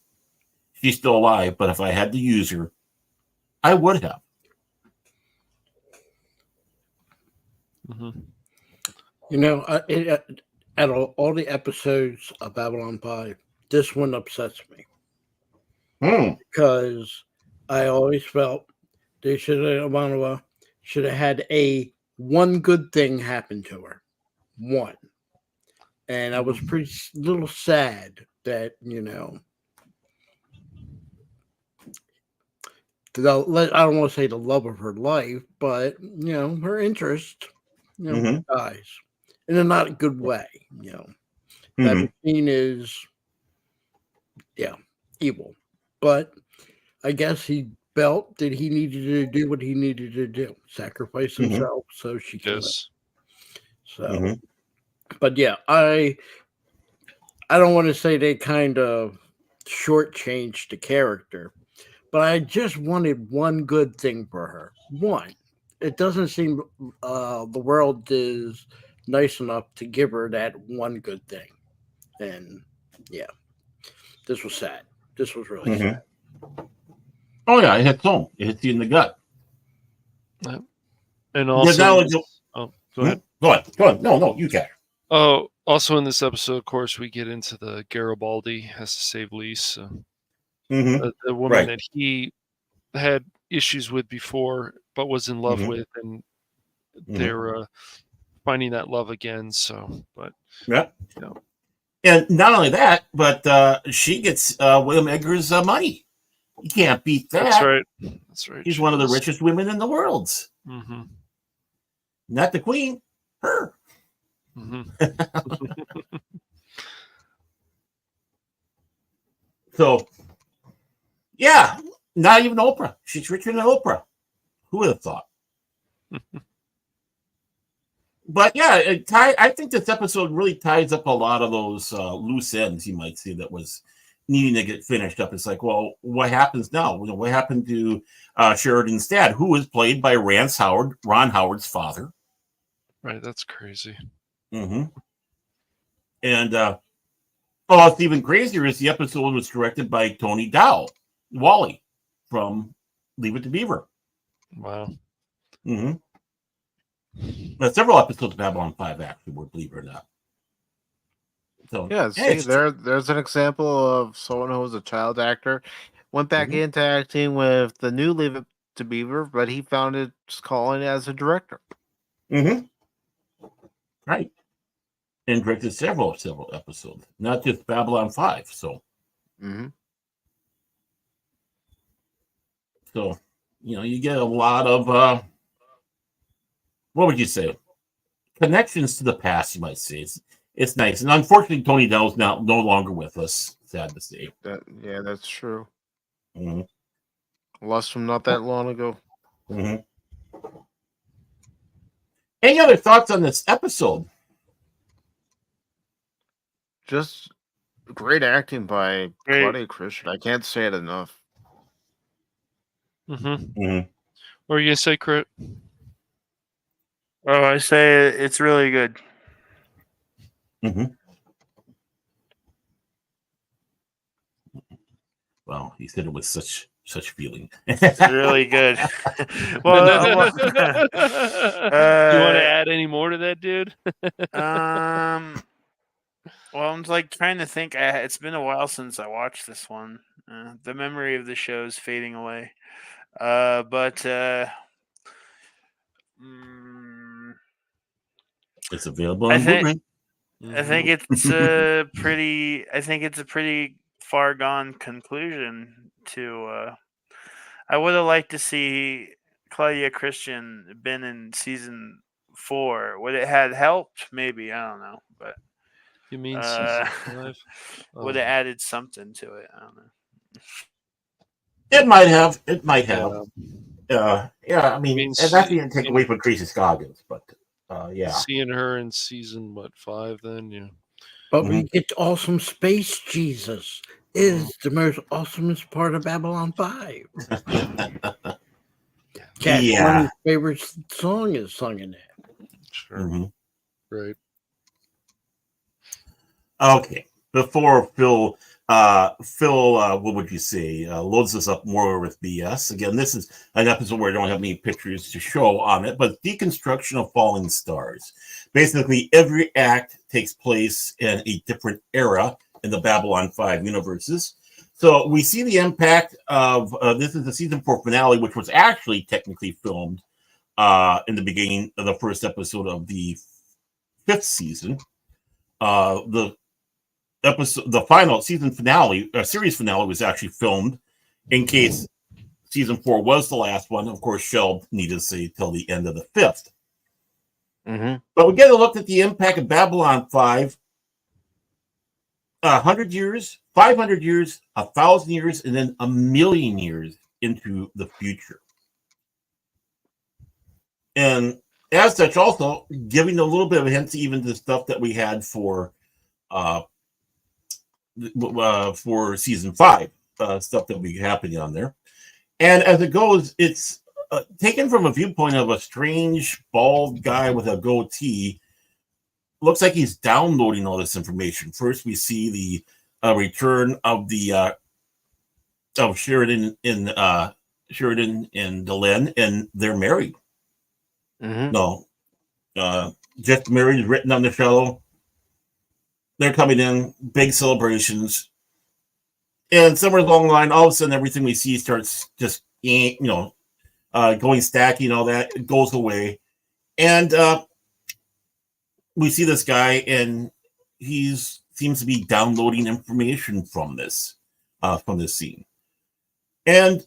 she's still alive, but if I had to use her, I would have." Out of all the episodes of Babylon 5, this one upsets me. Because I always felt they should have had one good thing happen to her. One. And I was pretty little sad that, I don't want to say the love of her life, but, her interest, dies in a not good way, That machine is, evil. But I guess he felt that he needed to do what he needed to do, sacrifice himself so she could live. So, but I don't want to say they kind of shortchanged the character, but I just wanted one good thing for her. One. It doesn't seem the world is nice enough to give her that one good thing. And this was sad. This was really sad. Oh yeah, it hits home. It hits you in the gut. And also, go ahead. Go on. No, you can. Oh, also in this episode, of course, we get into the Garibaldi has to save Lise, the woman that he had issues with before, but was in love with, and they're finding that love again. So, but and not only that, but she gets William Edgar's money. You can't beat that. That's right. She's one of the richest women in the world. Not the queen, her. So, not even Oprah. She's richer than Oprah. Who would have thought? But I think this episode really ties up a lot of those loose ends, you might say, that was needing to get finished up. It's like, well, what happens now? What happened to Sheridan's dad, who was played by Ron Howard's father? Right, that's crazy. And what's even crazier is the episode was directed by Tony Dow, Wally, from Leave It to Beaver. Wow. Several episodes of Babylon 5 actually were, believe it or not. So there's an example of someone who was a child actor, went back into acting with the new Leave It to Beaver, but he found his calling as a director. Right. And directed several episodes, not just Babylon 5. So, so you get a lot of what would you say? Connections to the past, you might say. It's nice. And unfortunately, Tony Dell's now no longer with us, sad to say. That's true. Lost him not that long ago. Any other thoughts on this episode? Just great acting by Great. Claudia Christian. I can't say it enough. What are you gonna say, Krit? Oh, I say it's really good. Well, he said it with such feeling. It's really good. Well, Do you want to add any more to that, dude? Well, I'm like trying to think. It's been a while since I watched this one. The memory of the show is fading away. But it's available on Blu-ray. I think it's a pretty. I think it's a pretty far gone conclusion to. I would have liked to see Claudia Christian been in season 4. Would it had helped? Maybe, I don't know, but you mean season 5? Would have added something to it. I don't know. It might have. It might have. Yeah. I mean, and that didn't take away from Tracy Scoggins, but yeah. Seeing her in season 5, then yeah. But we get to awesome space Jesus is the most awesomest part of Babylon 5. Cash Money's favorite song is sung in that. Sure. Right. Okay. Before Phil, what would you say? Loads us up more with BS. Again, this is an episode where I don't have any pictures to show on it, but deconstruction of falling stars. Basically, every act takes place in a different era in the Babylon 5 universes. So we see the impact of this is the season 4 finale, which was actually technically filmed in the beginning of the first episode of the 5th season. The final season finale, series finale, was actually filmed in case season 4 was the last one. Of course, shelved, needless to say, till the end of the 5th. But we get a look at the impact of Babylon 5. 100 years, 500 years, 1,000 years, and then 1,000,000 years into the future. And as such, also giving a little bit of a hint to even the stuff that we had for season 5, stuff that will be happening on there. And as it goes, it's taken from a viewpoint of a strange bald guy with a goatee. Looks like he's downloading all this information. First, we see the return of the of Sheridan and Delenn, and they're married. No, just married is written on the show. They're coming in, big celebrations, and somewhere along the line, all of a sudden, everything we see starts just going stacking, all that. It goes away, and we see this guy, and he seems to be downloading information from this scene. And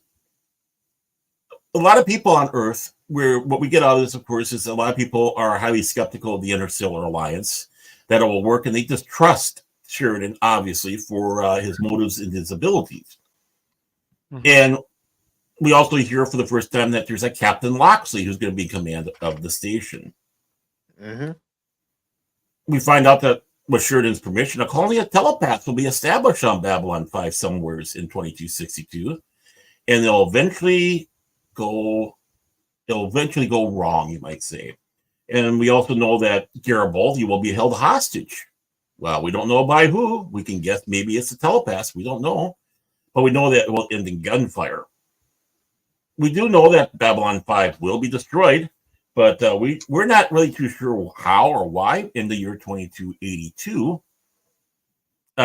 a lot of people on Earth, what we get out of this, of course, is a lot of people are highly skeptical of the Interstellar Alliance, that it will work, and they just trust Sheridan, obviously, for his motives and his abilities. And we also hear for the first time that there's a Captain Loxley who's going to be in command of the station. We find out that with Sheridan's permission, a colony of telepaths will be established on Babylon 5 somewheres in 2262, and they'll eventually go wrong, you might say. And we also know that Garibaldi will be held hostage. Well, we don't know by who. We can guess maybe it's the telepaths. We don't know. But we know that it will end in gunfire. We do know that Babylon 5 will be destroyed, but we're not really too sure how or why in the year 2282.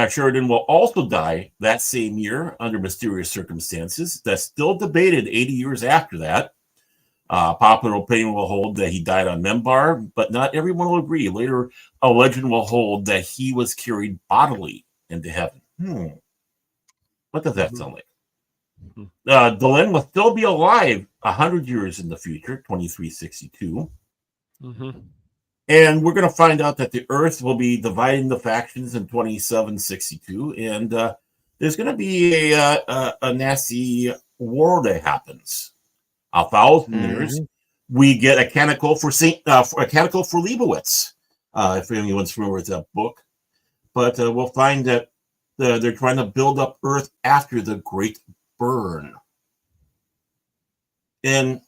Sheridan will also die that same year under mysterious circumstances. That's still debated 80 years after that. Popular opinion will hold that he died on Membar, but not everyone will agree. Later, a legend will hold that he was carried bodily into heaven. What does that sound like? Delenn will still be alive 100 years in the future, 2362. And we're going to find out that the Earth will be dividing the factions in 2762, and there's going to be a nasty war that happens. 1,000 years, we get a canticle for Leibowitz, if anyone's familiar with that book. But we'll find that they're trying to build up Earth after the Great Burn. And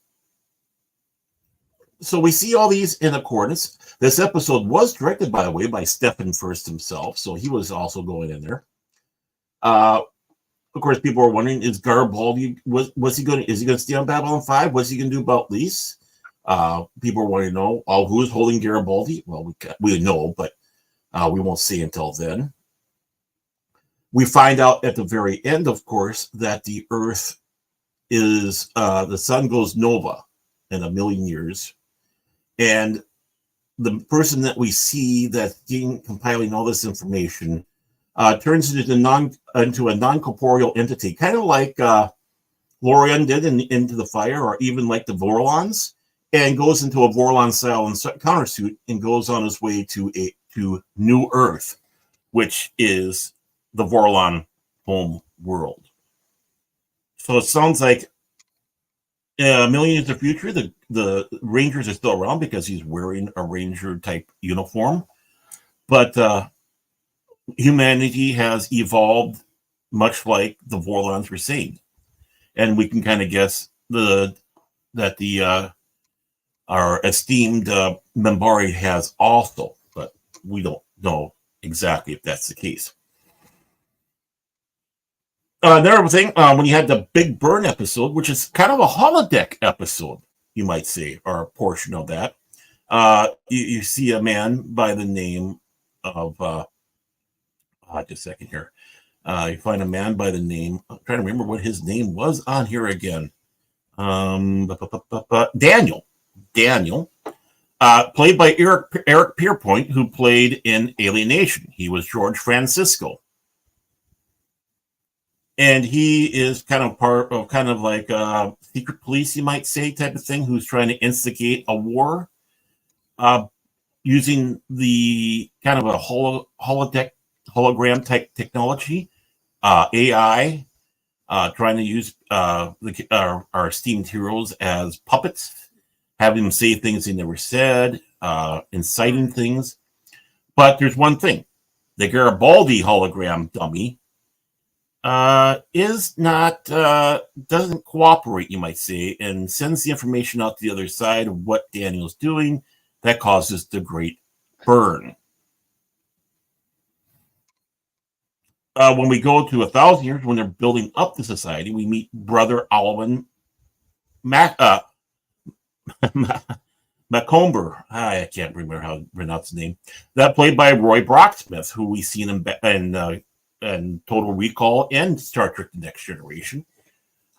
so we see all these in accordance. This episode was directed, by the way, by Stephen Furst himself, so he was also going in there. Of course, people are wondering: is Garibaldi is he going to stay on Babylon 5? What's he going to do about Lise? People are wanting to know, who's holding Garibaldi? Well, we know, but we won't see until then. We find out at the very end, of course, that the Earth is the sun goes nova in 1 million years, and the person that we see that's compiling all this information turns it into a non-corporeal entity, kind of like Lorian did in Into the Fire, or even like the Vorlons, and goes into a Vorlon-style countersuit and goes on his way to New Earth, which is the Vorlon home world. So it sounds like in 1 million years in the future, the Rangers are still around because he's wearing a Ranger-type uniform. But humanity has evolved much like the Vorlons were saying. And we can kind of guess that our esteemed Membari has also, but we don't know exactly if that's the case. Another thing, when you had the Big Burn episode, which is kind of a holodeck episode, you might say, or a portion of that, you see a man by the name of, just a second here. You find a man by the name, I'm trying to remember what his name was on here again. Daniel, played by Eric Pierpoint, who played in Alienation. He was George Francisco. And he is kind of part of kind of like secret police, you might say, type of thing, who's trying to instigate a war using the kind of a hologram type technology, AI, trying to use our esteemed heroes as puppets, having them say things they never said, inciting things. But there's one thing: the Garibaldi hologram dummy is not doesn't cooperate, you might say, and sends the information out to the other side of what Daniel's doing. That causes the Great Burn. When we go to 1,000 years, when they're building up the society, we meet Brother Alwyn Macomber. I can't remember how to pronounce his name. That played by Roy Brocksmith, who we've seen in Total Recall and Star Trek: The Next Generation.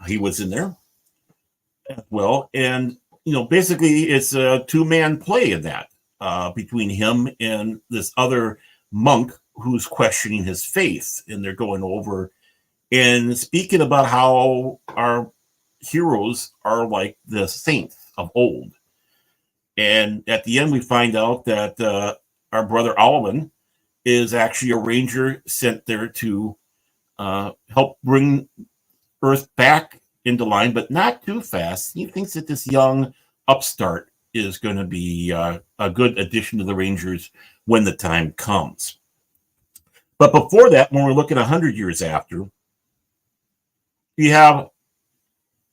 He was in there as well. And, basically it's a two-man play in that between him and this other monk who's questioning his faith. And they're going over and speaking about how our heroes are like the saints of old. And at the end, we find out that our brother Alwyn is actually a ranger sent there to help bring Earth back into line, but not too fast. He thinks that this young upstart is going to be a good addition to the Rangers when the time comes. But before that, when we're looking 100 years after, you have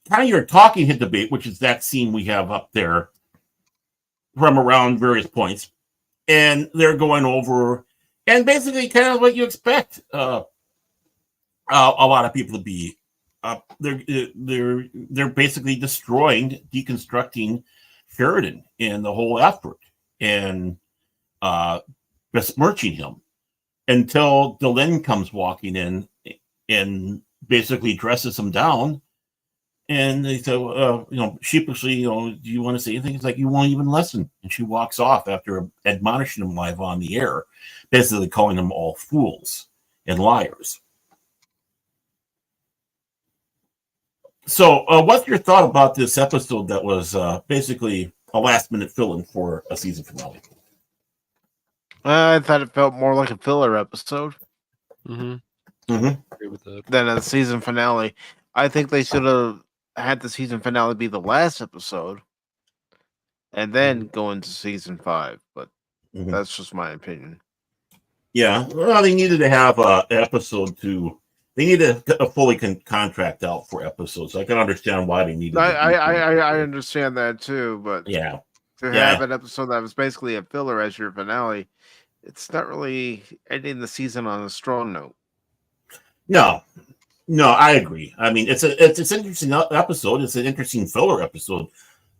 kind of your talking head debate, which is that scene we have up there from around various points. And they're going over, and basically kind of what you expect a lot of people to be. They're basically destroying, deconstructing Sheridan and the whole effort, and besmirching him until Delenn comes walking in and basically dresses him down. And they say, sheepishly, do you want to say anything? It's like, you won't even listen. And she walks off after admonishing him live on the air, basically calling them all fools and liars. So what's your thought about this episode that was basically a last-minute fill-in for a season finale? I thought it felt more like a filler episode Agree with that. than a season finale. I think they should have had the season finale be the last episode and then go into season 5. But that's just my opinion. Yeah, well, they needed to have an episode to. They need a fully contract out for episodes. I can understand why they needed. I understand that too, but yeah, to have an episode that was basically a filler as your finale, it's not really ending the season on a strong note. No, I agree. I mean, it's an interesting episode. It's an interesting filler episode,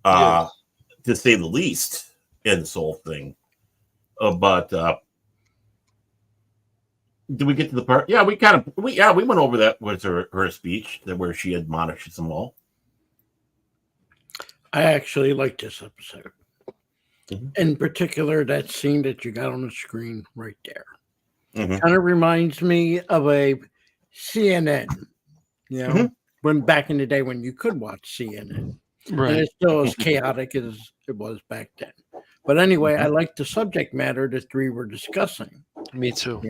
to say the least, in this whole thing. But did we get to the part? Yeah, we went over that with her speech where she admonishes them all. I actually liked this episode. Mm-hmm. In particular, that scene that you got on the screen right there. Mm-hmm. Kind of reminds me of a CNN, when back in the day when you could watch CNN. Right. And it's still as chaotic as it was back then. But anyway, I like the subject matter the three were discussing. Me too.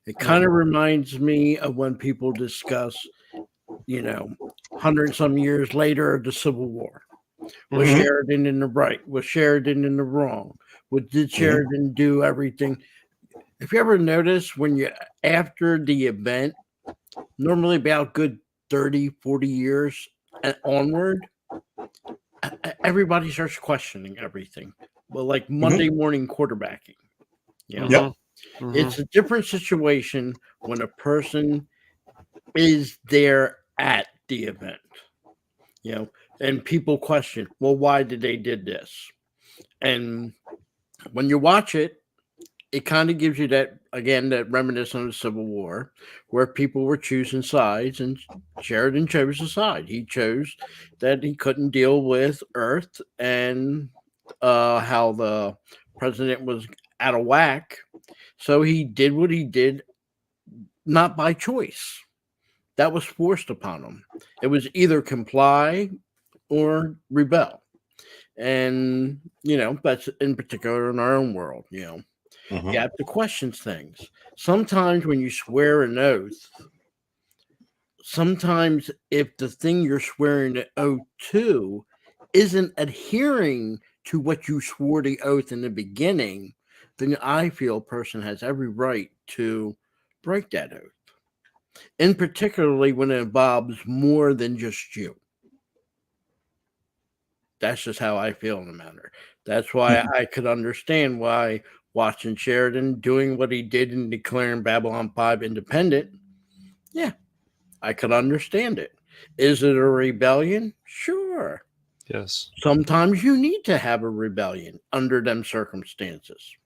It kind of reminds me of when people discuss, 100 some years later, the Civil War. Was Sheridan in the right? Was Sheridan in the wrong? Did Sheridan do everything? If you ever notice when you after the event, normally about good 30, 40 years onward, everybody starts questioning everything. Well, like Monday morning quarterbacking. It's a different situation when a person is there at the event. And people question, well, why did they did this? And when you watch it, it kind of gives you that reminiscence of the Civil War, where people were choosing sides, and Sheridan chose a side. He chose that he couldn't deal with Earth and how the president was out of whack. So he did what he did, not by choice. That was forced upon him. It was either comply or rebel. And, that's in particular in our own world, You have to question things. Sometimes when you swear an oath, sometimes if the thing you're swearing the oath to isn't adhering to what you swore the oath in the beginning, then I feel a person has every right to break that oath. And particularly when it involves more than just you. That's just how I feel in the matter. That's why I could understand why watching Sheridan doing what he did in declaring Babylon 5 independent, I could understand it. Is it a rebellion? Sure. Yes. Sometimes you need to have a rebellion under them circumstances.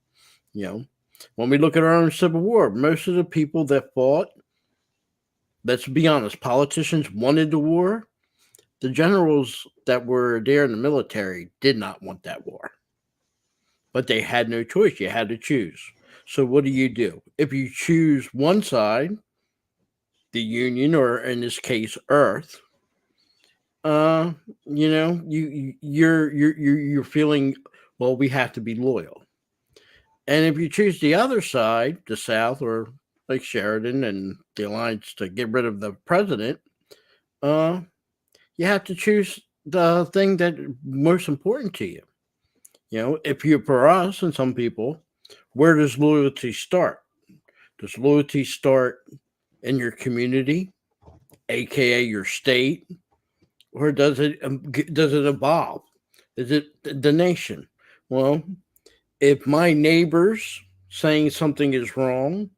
When we look at our own Civil War, most of the people that fought, let's be honest, politicians wanted the war. The generals that were there in the military did not want that war. But they had no choice. You had to choose. So what do? If you choose one side, the Union, or in this case, Earth, you're feeling, well, we have to be loyal. And if you choose the other side, the South, or like Sheridan and the alliance to get rid of the president, you have to choose the thing that is most important to you. If you're for us and some people, where does loyalty start? Does loyalty start in your community, aka your state, or does it evolve? Is it the nation? Well, if my neighbor's saying something is wrong,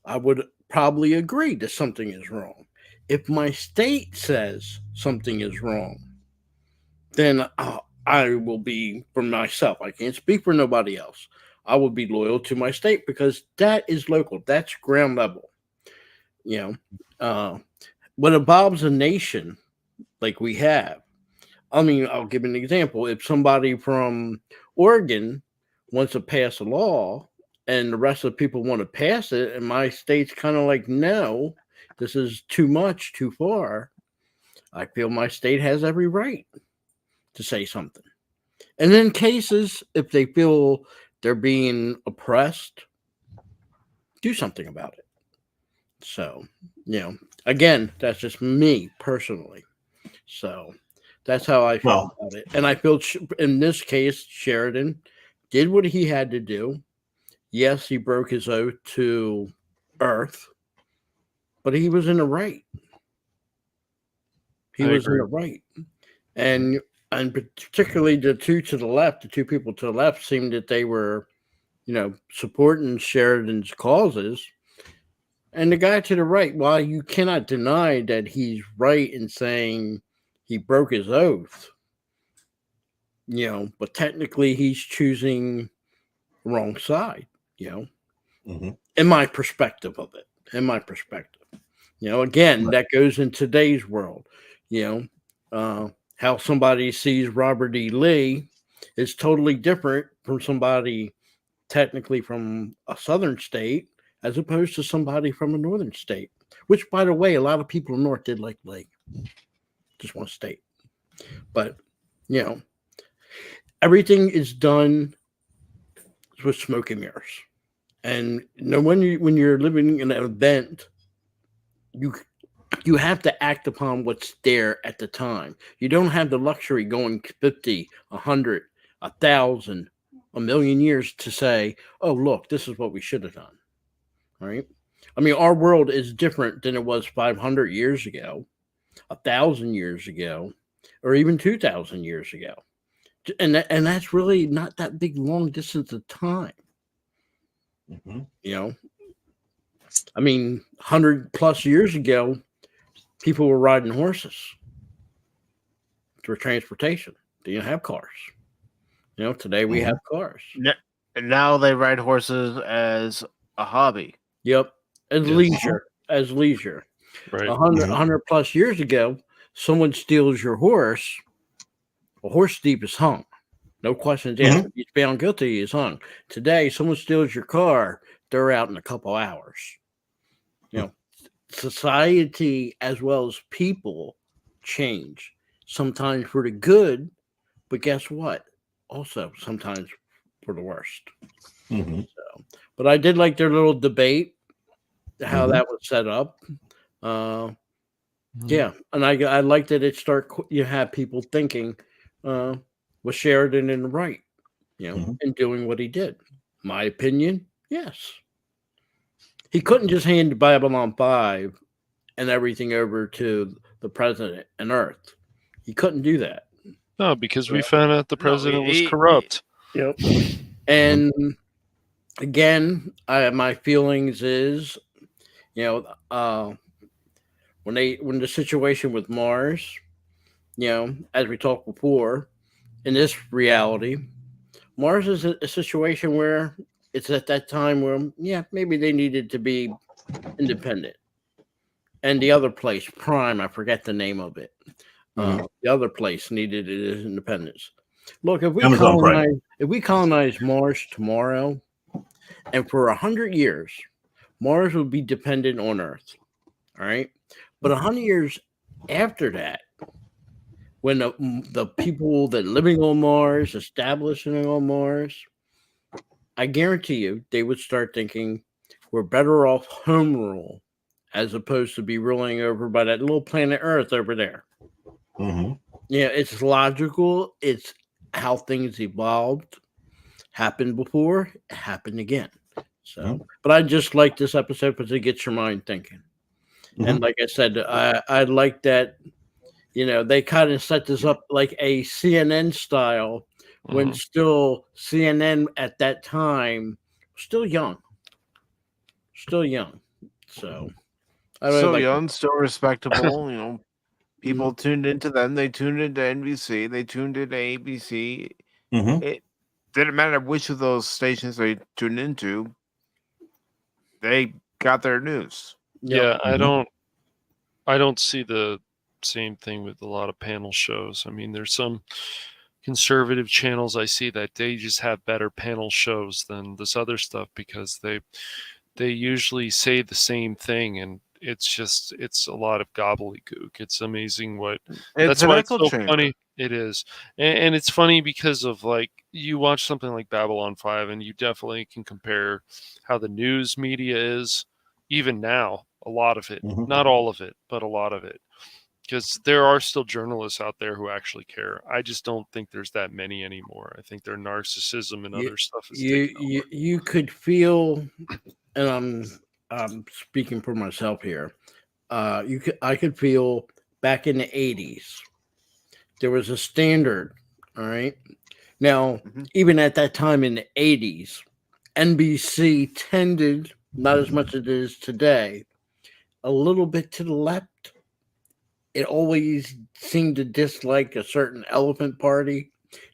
I would probably agree that something is wrong. If my state says something is wrong, then I will be for myself. I can't speak for nobody else. I will be loyal to my state because that is local. That's ground level. What involves a nation like we have, I'll give an example. If somebody from Oregon wants to pass a law and the rest of the people want to pass it, and my state's kind of like, no, this is too much, too far, I feel my state has every right to say something. And in cases, if they feel they're being oppressed, do something about it. So, again, that's just me personally. So that's how I feel about it. And I feel in this case, Sheridan did what he had to do. Yes, he broke his oath to Earth, but he was in the right. He was in the right. And particularly the two people to the left seemed that they were, supporting Sheridan's causes. And the guy to the right, while you cannot deny that he's right in saying he broke his oath, but technically he's choosing the wrong side, in my perspective of it. Again, that goes in today's world, how somebody sees Robert E. Lee is totally different from somebody technically from a southern state as opposed to somebody from a northern state, which, by the way, a lot of people in North did like Lee. Just one state. But, everything is done with smoke and mirrors. And when you're living in an event, you have to act upon what's there at the time. You don't have the luxury going 50, 100, 1,000, a million years to say, oh, look, this is what we should have done. Right? I mean, our world is different than it was 500 years ago, 1,000 years ago, or even 2,000 years ago. And that's really not that big, long distance of time. I mean, 100 plus years ago, people were riding horses for transportation. They didn't have cars. Today we have cars. And now they ride horses as a hobby. Yep. As leisure. Right. 100 plus years ago, someone steals your horse, a horse thief is hung. No questions asked. If he's found guilty, he's hung. Today, someone steals your car, they're out in a couple hours. Society as well as people change, sometimes for the good, but guess what? Also, sometimes for the worst. But I did like their little debate, how that was set up. Yeah, and I like that you have people thinking, was Sheridan in the right, in doing what he did. My opinion, yes. He couldn't just hand Babylon 5 and everything over to the president and Earth. He couldn't do that. No, because we found out the president was corrupt. Yep. And again, my feelings is, when the situation with Mars, as we talked before, in this reality, Mars is a situation where it's at that time where, maybe they needed to be independent. And the other place, Prime, I forget the name of it. The other place needed its independence. Look, if we colonize Mars tomorrow, and for 100 years, Mars will be dependent on Earth. All right. But 100 years after that, when the people that living on Mars, establishing on Mars, I guarantee you they would start thinking we're better off home rule as opposed to be ruling over by that little planet Earth over there. It's logical. It's how things evolved, happened before, happened again. So, but I just like this episode because it gets your mind thinking. And like I said, I like that, they kind of set this up like a CNN style when still CNN at that time, still young. So, young, still respectable, people tuned into them. They tuned into NBC. They tuned into ABC. It didn't matter which of those stations they tuned into. They got their news. Yeah, I don't see the same thing with a lot of panel shows. I mean, there's some conservative channels I see that they just have better panel shows than this other stuff because they usually say the same thing, and it's a lot of gobbledygook. It's amazing that's why it's so funny. It is. And it's funny because of you watch something like Babylon 5 and you definitely can compare how the news media is even now, a lot of it, not all of it, but a lot of it because there are still journalists out there who actually care. I just don't think there's that many anymore. I think their narcissism and other stuff is taking over. You could feel, and I'm speaking for myself here. I could feel back in the 80s there was a standard. All right. Now, even at that time in the 80s, NBC tended, not as much as it is today, a little bit to the left. It always seemed to dislike a certain elephant party.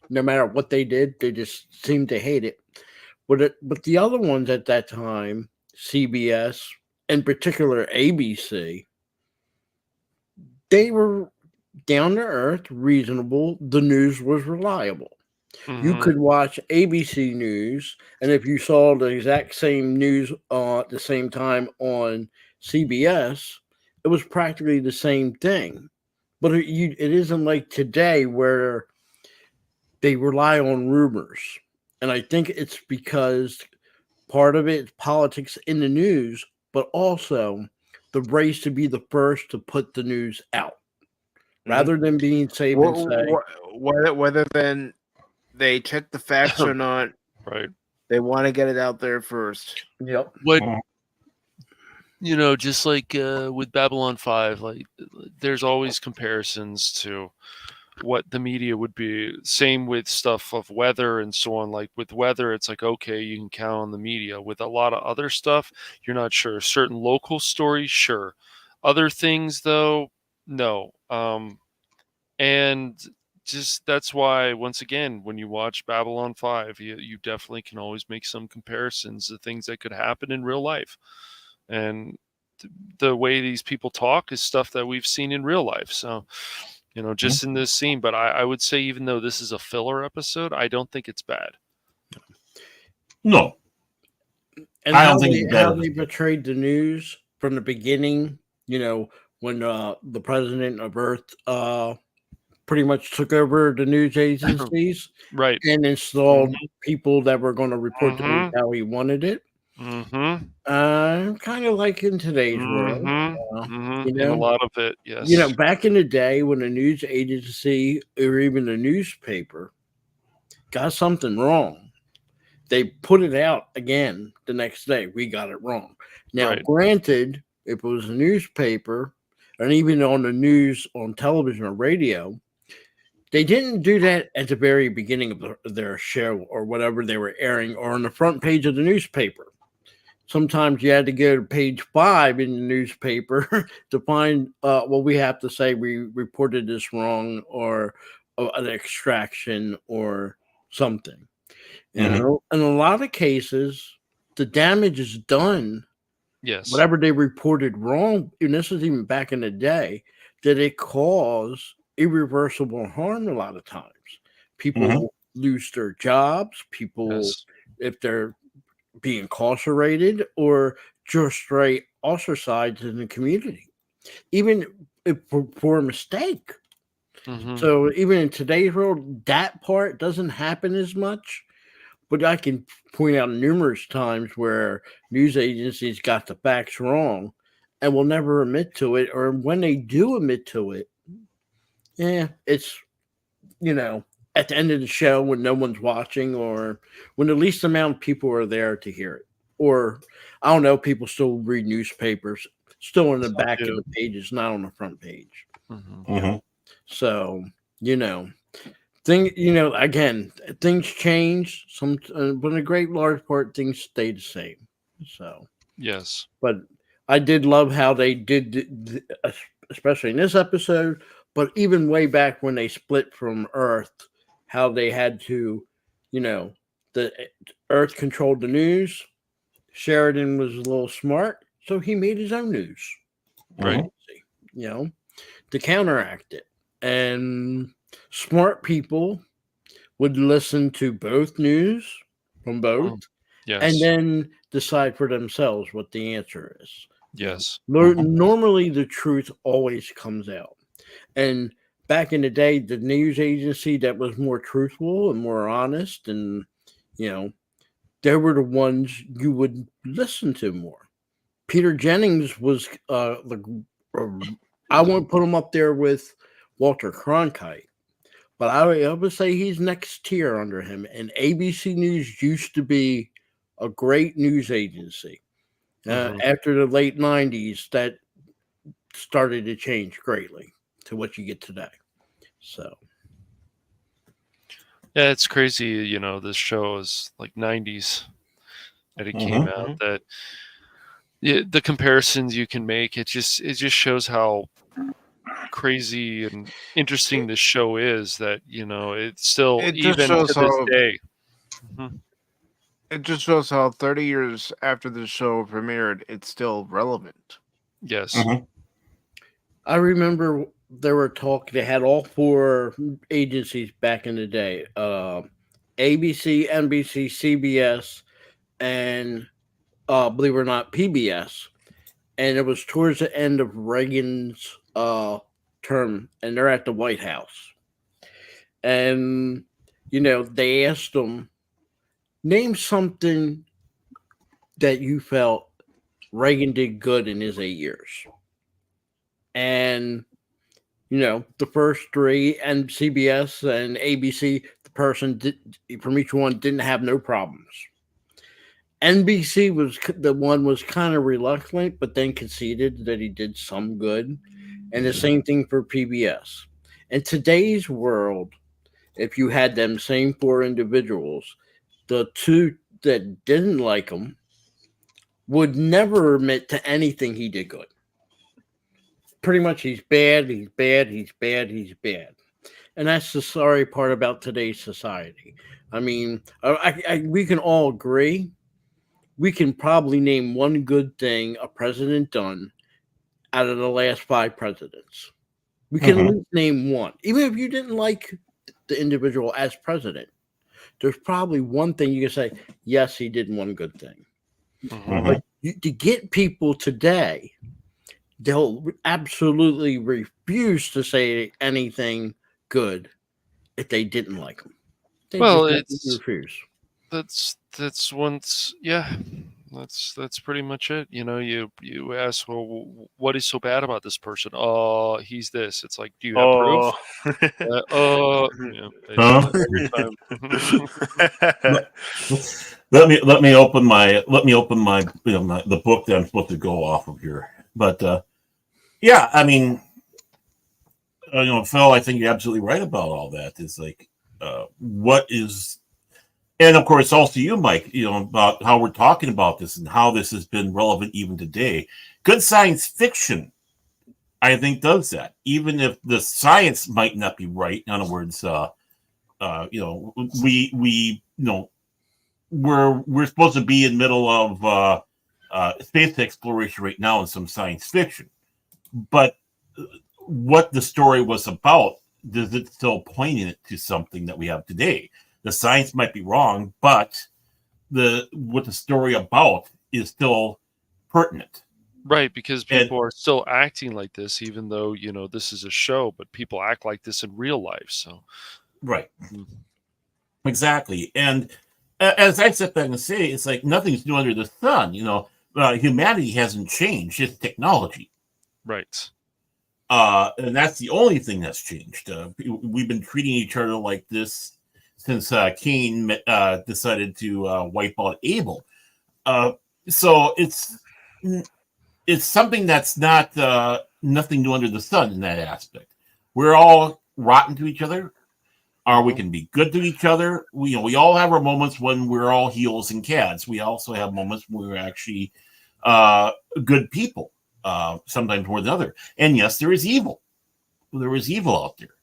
No matter what they did, they just seemed to hate it. But the other ones at that time, CBS, in particular ABC, they were down to earth, reasonable. The news was reliable. You could watch ABC News, and if you saw the exact same news at the same time on CBS, it was practically the same thing. But it isn't like today where they rely on rumors. And I think it's because part of it is politics in the news, but also the race to be the first to put the news out. Rather than being safe and say, whether then they check the facts or not, right? They want to get it out there first. Yep. What just like with Babylon 5, like there's always comparisons to what the media would be. Same with stuff of weather and so on. Like with weather, it's like, okay, you can count on the media. With a lot of other stuff, you're not sure. Certain local stories, sure. Other things, though, no. And just that's why, once again, when you watch Babylon 5, you definitely can always make some comparisons to things that could happen in real life. And the way these people talk is stuff that we've seen in real life. So, just in this scene. But I would say, even though this is a filler episode, I don't think it's bad. No. And I don't think how they betrayed the news from the beginning, when the president of Earth pretty much took over the news agencies, right, and installed people that were going to report the news how he wanted it. Kind of like in today's world, in a lot of it, yes. Back in the day when a news agency or even a newspaper got something wrong, they put it out again the next day. We got it wrong. Now, granted, if it was a newspaper, and even on the news on television or radio, they didn't do that at the very beginning of their show or whatever they were airing, or on the front page of the newspaper. Sometimes you had to go to page 5 in the newspaper to find, we have to say we reported this wrong, or an extraction or something. In a lot of cases, the damage is done. Yes. Whatever they reported wrong, and this is even back in the day, that it cause irreversible harm a lot of times. People lose their jobs. People, if they're being incarcerated or just straight ostracized in the community, even if for a mistake. So even in today's world, that part doesn't happen as much. But I can point out numerous times where news agencies got the facts wrong and will never admit to it. Or when they do admit to it, it's, at the end of the show when no one's watching, or when the least amount of people are there to hear it. Or, I don't know, people still read newspapers, still in the back of the pages, not on the front page. So, again, things change. But in a great large part, things stay the same. So, yes. But I did love how they did, especially in this episode, but even way back when they split from Earth, how they had to, the Earth controlled the news. Sheridan was a little smart, so he made his own news. Right. To counteract it. And smart people would listen to both news from both, and then decide for themselves what the answer is. Yes. Normally, the truth always comes out. And back in the day, the news agency that was more truthful and more honest, and they were the ones you would listen to more. Peter Jennings was the I won't put him up there with Walter Cronkite, but I would say he's next tier under him. And ABC News used to be a great news agency. After the late 90s, that started to change greatly to what you get today. So, yeah, it's crazy. You know, this show is like 90s that it came out. That the comparisons you can make, it just shows how crazy and interesting this show is. That it's still even to this day. It just shows how 30 years after the show premiered, it's still relevant. Yes. I remember there were talk. They had all 4 agencies back in the day: ABC, NBC, CBS, and believe it or not, PBS. And it was towards the end of Reagan's term, and they're at the White House. And they asked them, name something that you felt Reagan did good in his 8 years. And, the first 3, and CBS and ABC, the person from each one didn't have no problems. NBC was kind of reluctant, but then conceded that he did some good. And the same thing for PBS. In today's world, if you had them same 4 individuals, the 2 that didn't like him would never admit to anything he did good. Pretty much he's bad, he's bad, he's bad, he's bad. And that's the sorry part about today's society. I mean, we can all agree. We can probably name one good thing a president done out of the last 5 presidents. We can at least name one. Even if you didn't like the individual as president, there's probably one thing you can say, yes, he did one good thing. But to get people today, they'll absolutely refuse to say anything good if they didn't like him. They refuse. That's pretty much it. You ask, well, what is so bad about this person? Oh, he's this. It's like, do you have proof? Let me open my the book that I'm supposed to go off of here. But yeah, I mean, Phil, I think you're absolutely right about all that. It's like, what is, and of course, also you, Mike, about how we're talking about this and how this has been relevant even today. Good science fiction, I think, does that, even if the science might not be right. In other words, we're supposed to be in the middle of space exploration right now in some science fiction, but what the story was about, does it still point it to something that we have today? The science might be wrong, but what the story about is still pertinent. Right, because people are still acting like this, even though, this is a show, but people act like this in real life. So, right. Exactly. And as I sit back and say, it's like nothing's new under the sun. Humanity hasn't changed, it's technology. Right. And that's the only thing that's changed. We've been treating each other like this since Cain decided to wipe out Abel. So it's something that's not nothing new under the sun in that aspect. We're all rotten to each other, or we can be good to each other. We all have our moments when we're all heels and cads. We also have moments when we're actually good people, sometimes more than other. And yes, there is evil. There is evil out there.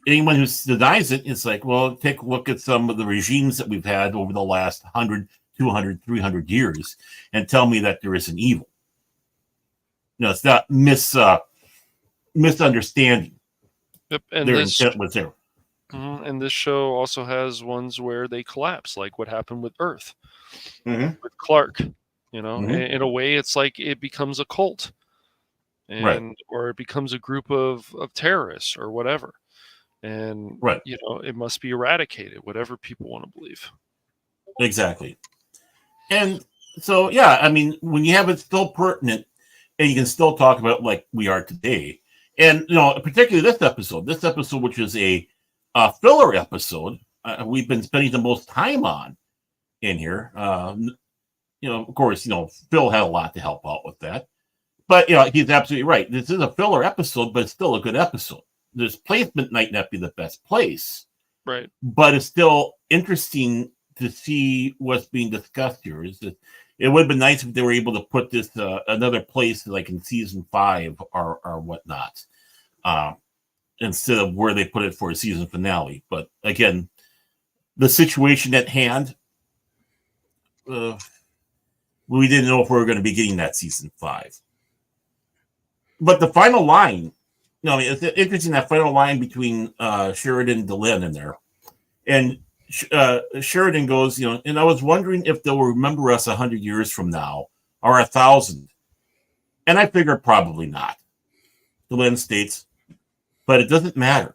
Anyone who denies it, it's like, well, take a look at some of the regimes that we've had over the last 100, 200, 300 years and tell me that there isn't evil. It's not misunderstanding. Yep, and their intent was there. And this show also has ones where they collapse, like what happened with Earth, with Clark. In a way, it's like it becomes a cult, or it becomes a group of terrorists or whatever. And it must be eradicated, whatever people want to believe. Exactly. And so, yeah, I mean, when you have it still pertinent, and you can still talk about it like we are today. And particularly this episode, which is a filler episode, we've been spending the most time on in here. Of course, Phil had a lot to help out with that. But, he's absolutely right. This is a filler episode, but it's still a good episode. This placement might not be the best place. Right. But it's still interesting to see what's being discussed here. It would have been nice if they were able to put this another place, like in season 5 or whatnot, instead of where they put it for a season finale. But again, the situation at hand, we didn't know if we were going to be getting that season 5. But the final line, it's interesting, that final line between Sheridan and Delenn in there. And Sheridan goes, and I was wondering if they'll remember us 100 years from now or 1,000. And I figured probably not. Delenn states, but it doesn't matter.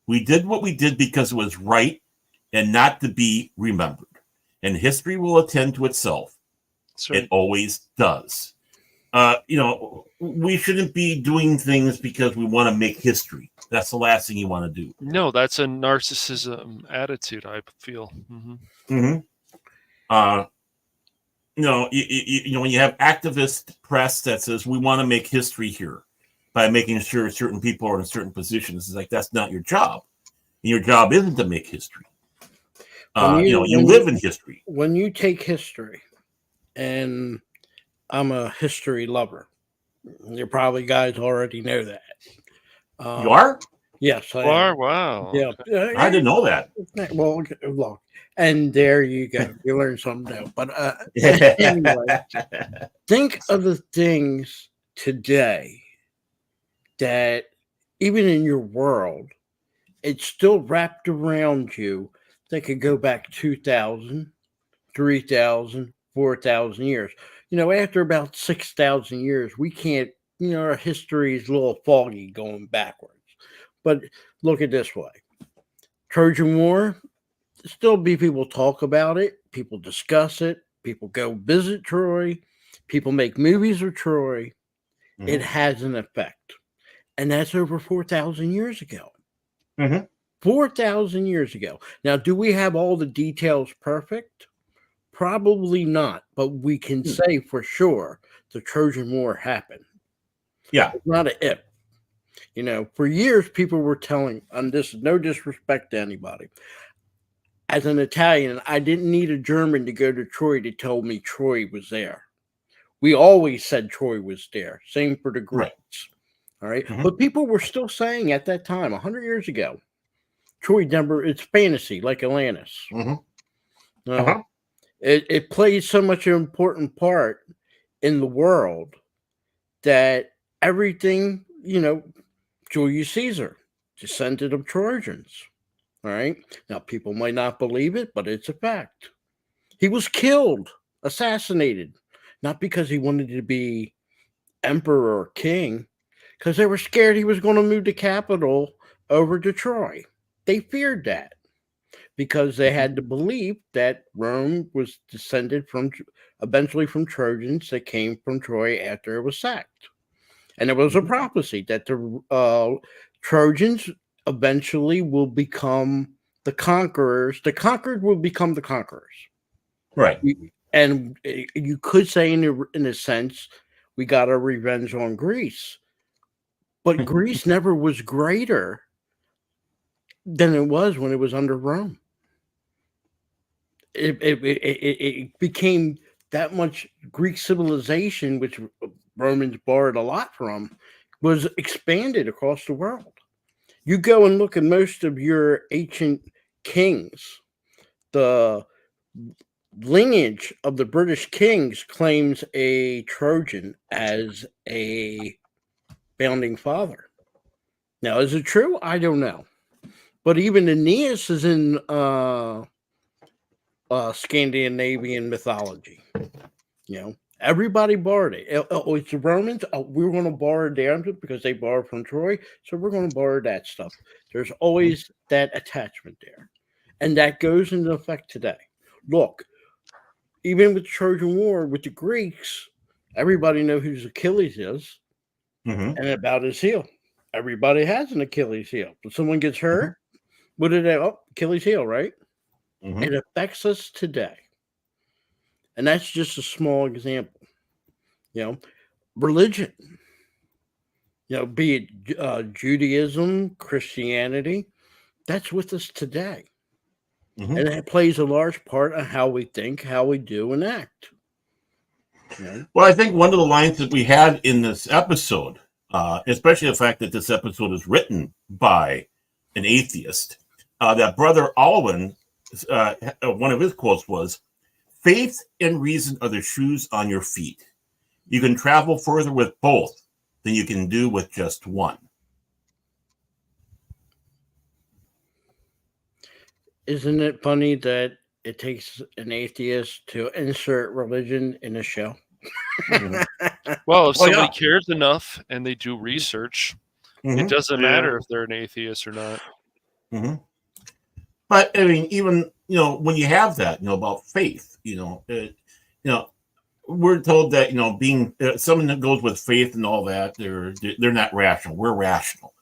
We did what we did because it was right and not to be remembered. And history will attend to itself. Right. It always does. We shouldn't be doing things because we want to make history. That's the last thing you want to do. No, that's a narcissism attitude, I feel. Mm-hmm. Mm-hmm. When you have activist press that says we want to make history here by making sure certain people are in certain positions, it's like, that's not your job. And your job isn't to make history. You live in history. When you take history, and I'm a history lover. You probably guys already know that. You are? Yes, I am. Wow. Yeah, I didn't know that. Well, look, and there you go. You learned something new. But anyway, think of the things today that even in your world, it's still wrapped around you that could go back 2,000, 3,000, 4,000 years. After about 6,000 years, we can't, our history is a little foggy going backwards. But look at this way. Trojan War, still be people talk about it, people discuss it, people go visit Troy, people make movies of Troy. Mm-hmm. It has an effect. And that's over 4,000 years ago. Mm-hmm. 4,000 years ago. Now, do we have all the details perfect? Probably not, but we can say for sure the Trojan War happened. Yeah. It's not an if. For years, people were telling, and this is no disrespect to anybody. As an Italian, I didn't need a German to go to Troy to tell me Troy was there. We always said Troy was there. Same for the Greeks. Right. All right. Mm-hmm. But people were still saying at that time, 100 years ago, Troy, Denver, it's fantasy like Atlantis. Mm-hmm. It plays so much an important part in the world that everything, Julius Caesar, descendant of Trojans. All right. Now, people might not believe it, but it's a fact. He was killed, assassinated, not because he wanted to be emperor or king, because they were scared he was going to move the capital over to Troy. They feared that, because they had the belief that Rome was descended eventually from Trojans that came from Troy after it was sacked. And it was a prophecy that the Trojans eventually will become the conquerors. The conquered will become the conquerors. Right. And you could say, in a sense, we got our revenge on Greece. But Greece never was greater than it was when it was under Rome. It became that much Greek civilization, which Romans borrowed a lot from, was expanded across the world. You go and look at most of your ancient kings, the lineage of the British kings claims a Trojan as a founding father. Now, is it true? I don't know. But even Aeneas is in Scandinavian mythology. Everybody borrowed it. It's the Romans. We're going to borrow theirs because they borrowed from Troy. So we're going to borrow that stuff. There's always that attachment there. And that goes into effect today. Look, even with the Trojan War, with the Greeks, Everybody knows whose Achilles is Mm-hmm. and about his heel. Everybody has an Achilles heel. When someone gets hurt, what do they? Oh, Achilles heel, right? Mm-hmm. It affects us today. And that's just a small example. Religion, be it Judaism, Christianity, that's with us today. Mm-hmm. And it plays a large part of how we think, how we do, and act. Well, I think one of the lines that we had in this episode, especially the fact that this episode is written by an atheist, that Brother Alwyn, one of his quotes was, "Faith and reason are the shoes on your feet. You can travel further with both than you can do with just one." Isn't it funny that it takes an atheist to insert religion in a show? Well, if somebody cares enough and they do research, Mm-hmm. it doesn't matter if they're an atheist or not. Mm-hmm. But I mean, even when you have that, about faith, we're told that being someone that goes with faith and all that, they're not rational. We're rational,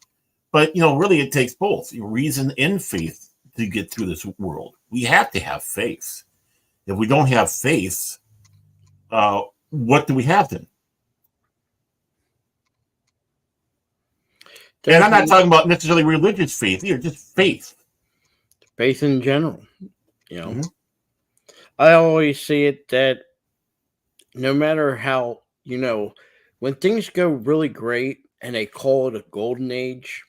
but really, it takes both reason and faith to get through this world. We have to have faith. If we don't have faith, what do we have then? And I'm not talking about necessarily religious faith here, just faith. Faith in general. I always see it that no matter how, when things go really great and they call it a golden age,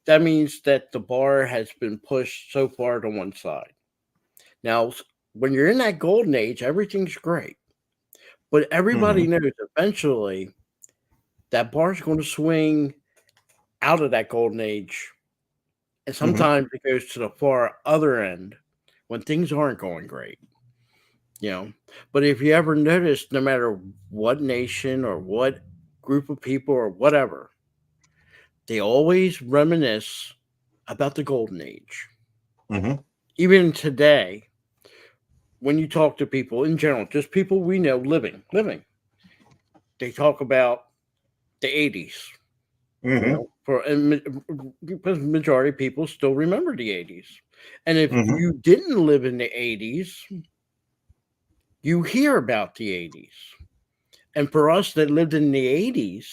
that means that the bar has been pushed so far to one side. Now, when you're in that golden age, everything's great. But everybody knows eventually that bar's going to swing out of that golden age. And sometimes it goes to the far other end when things aren't going great. But if you ever notice, no matter what nation or what group of people or whatever, they always reminisce about the golden age. Even today, when you talk to people in general, just people we know living, they talk about the 80s. Because majority of people still remember the 80s. And if you didn't live in the 80s, you hear about the 80s. And for us that lived in the 80s,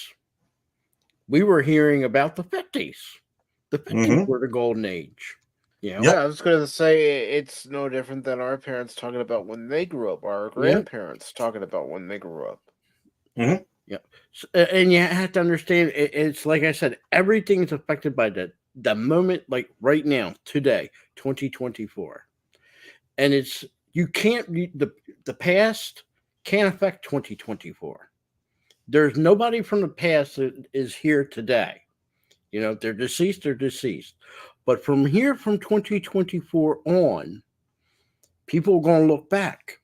we were hearing about the 50s. The 50s were the golden age. Yeah, I was going to say it's no different than our parents talking about when they grew up, our grandparents talking about when they grew up. Yeah. And you have to understand, it's like I said, everything's affected by the moment, like right now, today, 2024. And it's, you can't, the past can't affect 2024. There's nobody from the past that is here today. They're deceased, they're deceased. But from 2024 on, people are going to look back.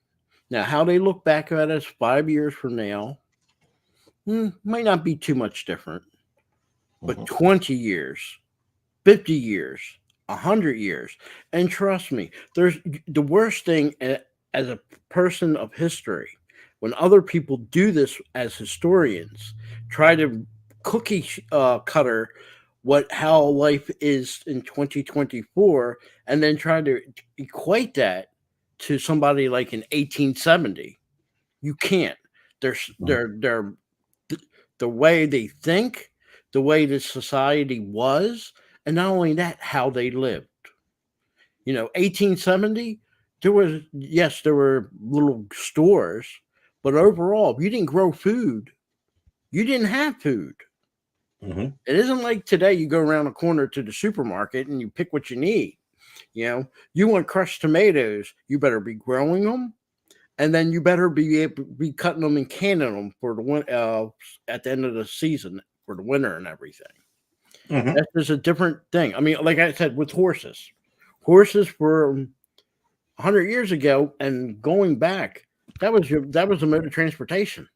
Now, how they look back at us 5 years from now, might not be too much different. But 20 years, 50 years, 100 years. And trust me, there's the worst thing as a person of history, when other people do this as historians, try to cookie cutter how life is in 2024, and then try to equate that to somebody like in 1870. You can't. They're the way they think, the way the society was, and not only that, how they lived. 1870, there were little stores, but overall, if you didn't grow food, you didn't have food. It isn't like today you go around the corner to the supermarket and you pick what you need. You want crushed tomatoes, you better be growing them, and then you better be cutting them and canning them for the at the end of the season for the winter and everything. That's just a different thing. I mean, like I said, with horses were 100 years ago and going back, that was the mode of transportation,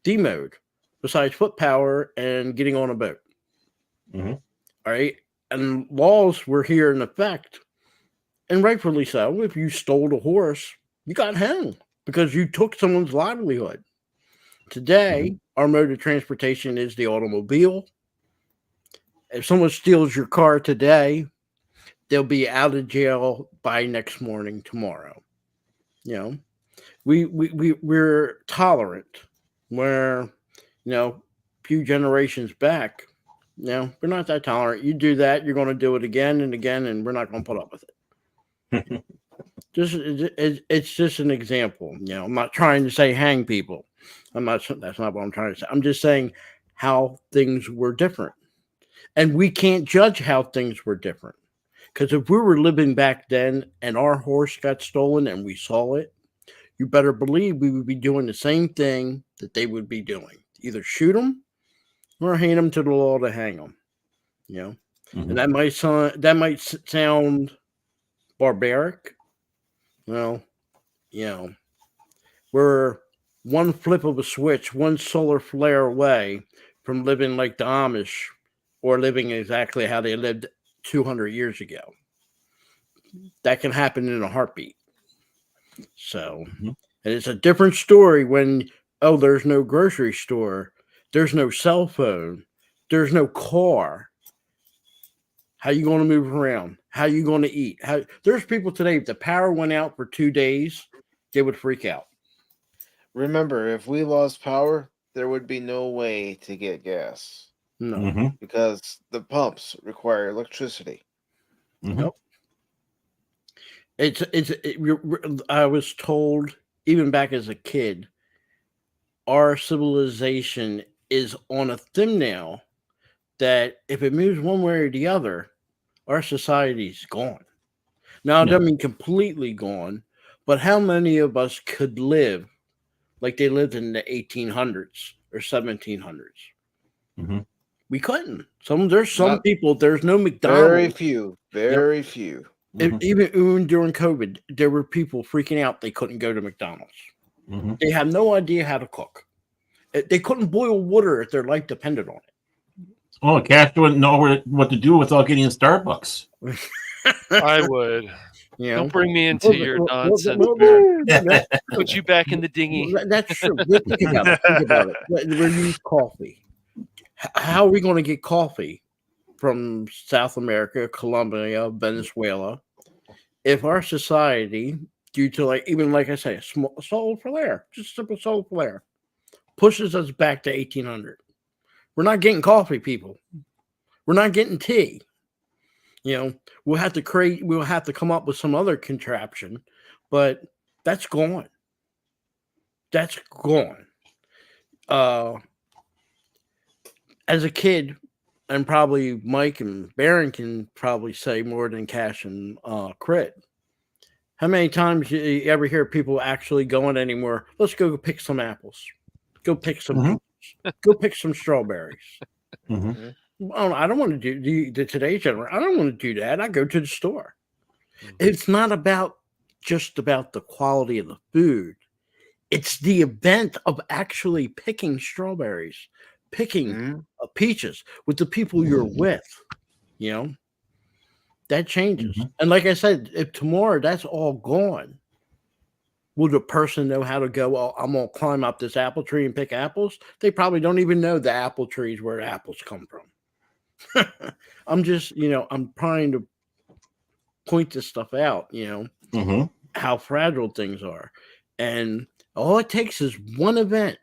the mode, besides foot power and getting on a boat. All right, and laws were here in effect, and rightfully so. If you stole a horse, you got hung because you took someone's livelihood. Today, our mode of transportation is the automobile. If someone steals your car today, they'll be out of jail by next morning tomorrow. We're tolerant. Where, few generations back, we're not that tolerant. You do that, you're going to do it again and again, and we're not going to put up with it. It's just an example. I'm not trying to say hang people. That's not what I'm trying to say. I'm just saying how things were different. And we can't judge how things were different. Because if we were living back then and our horse got stolen and we saw it, you better believe we would be doing the same thing that they would be doing. Either shoot them or hand them to the law to hang them. And that might sound barbaric. Well, we're one flip of a switch, one solar flare away from living like the Amish or living exactly how they lived 200 years ago. That can happen in a heartbeat. So, and it's a different story when, there's no grocery store, there's no cell phone, there's no car. How you going to move around? How you going to eat? There's people today, if the power went out for 2 days, they would freak out. Remember, if we lost power, there would be no way to get gas. No. Because the pumps require electricity. Nope. I was told, even back as a kid, our civilization is on a thin now that if it moves one way or the other, our society's gone. Now, it doesn't mean completely gone, but how many of us could live like they lived in the 1800s or 1700s? We couldn't. There's some people, there's no McDonald's. Very few. Even during COVID, there were people freaking out they couldn't go to McDonald's. They have no idea how to cook. They couldn't boil water if their life depended on it. Oh, Cash wouldn't know what to do without getting in Starbucks. I would. Don't bring me into your nonsense. Put you back in the dinghy. That's true. Think about it. We use coffee. How are we going to get coffee from South America, Colombia, Venezuela, if our society, due to like I say, a solar flare, just simple solar flare, pushes us back to 1800? We're not getting coffee, people. We're not getting tea. We'll have to come up with some other contraption, but that's gone. That's gone. As a kid, and probably Mike and Baron can probably say more than Cash and Krit. How many times you ever hear people actually going anymore? Let's go pick some apples. Go pick some peaches. Go pick some strawberries. I don't want to do the today's generation. I don't want to do that. I go to the store. It's not just about the quality of the food. It's the event of actually picking strawberries, picking peaches with the people you're with. That changes. And like I said, if tomorrow that's all gone, will the person know how to go, well, I'm going to climb up this apple tree and pick apples? They probably don't even know the apple trees where apples come from. I'm just, I'm trying to point this stuff out, how fragile things are. And all it takes is one event.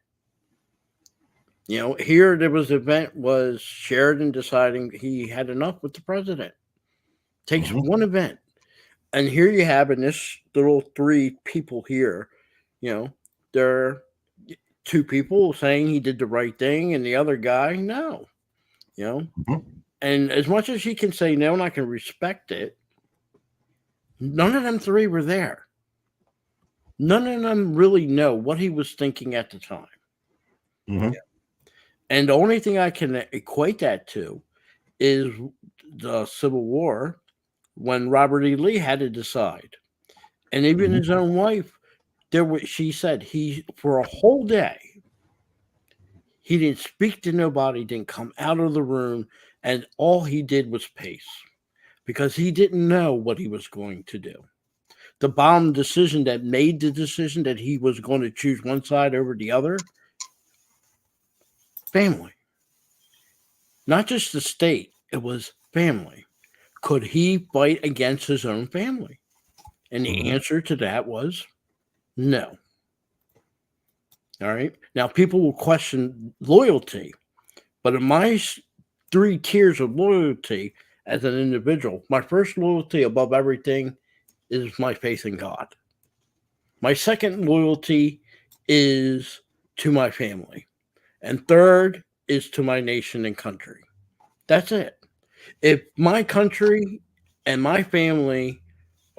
Here there was an event was Sheridan deciding he had enough with the president. Takes one event. And here you have in this little 3 people here, there are 2 people saying he did the right thing and the other guy, no. And as much as he can say no, and I can respect it, none of them 3 were there. None of them really know what he was thinking at the time. And the only thing I can equate that to is the Civil War, when Robert E. Lee had to decide. And even his own wife, she said for a whole day, he didn't speak to nobody, didn't come out of the room, and all he did was pace because he didn't know what he was going to do. The bomb decision that made the decision that he was going to choose one side over the other family. Not just the state, it was family. Could he fight against his own family? And the answer to that was no. All right. Now, people will question loyalty, but in my 3 tiers of loyalty as an individual, my first loyalty above everything is my faith in God. My second loyalty is to my family. And third is to my nation and country. That's it. If my country and my family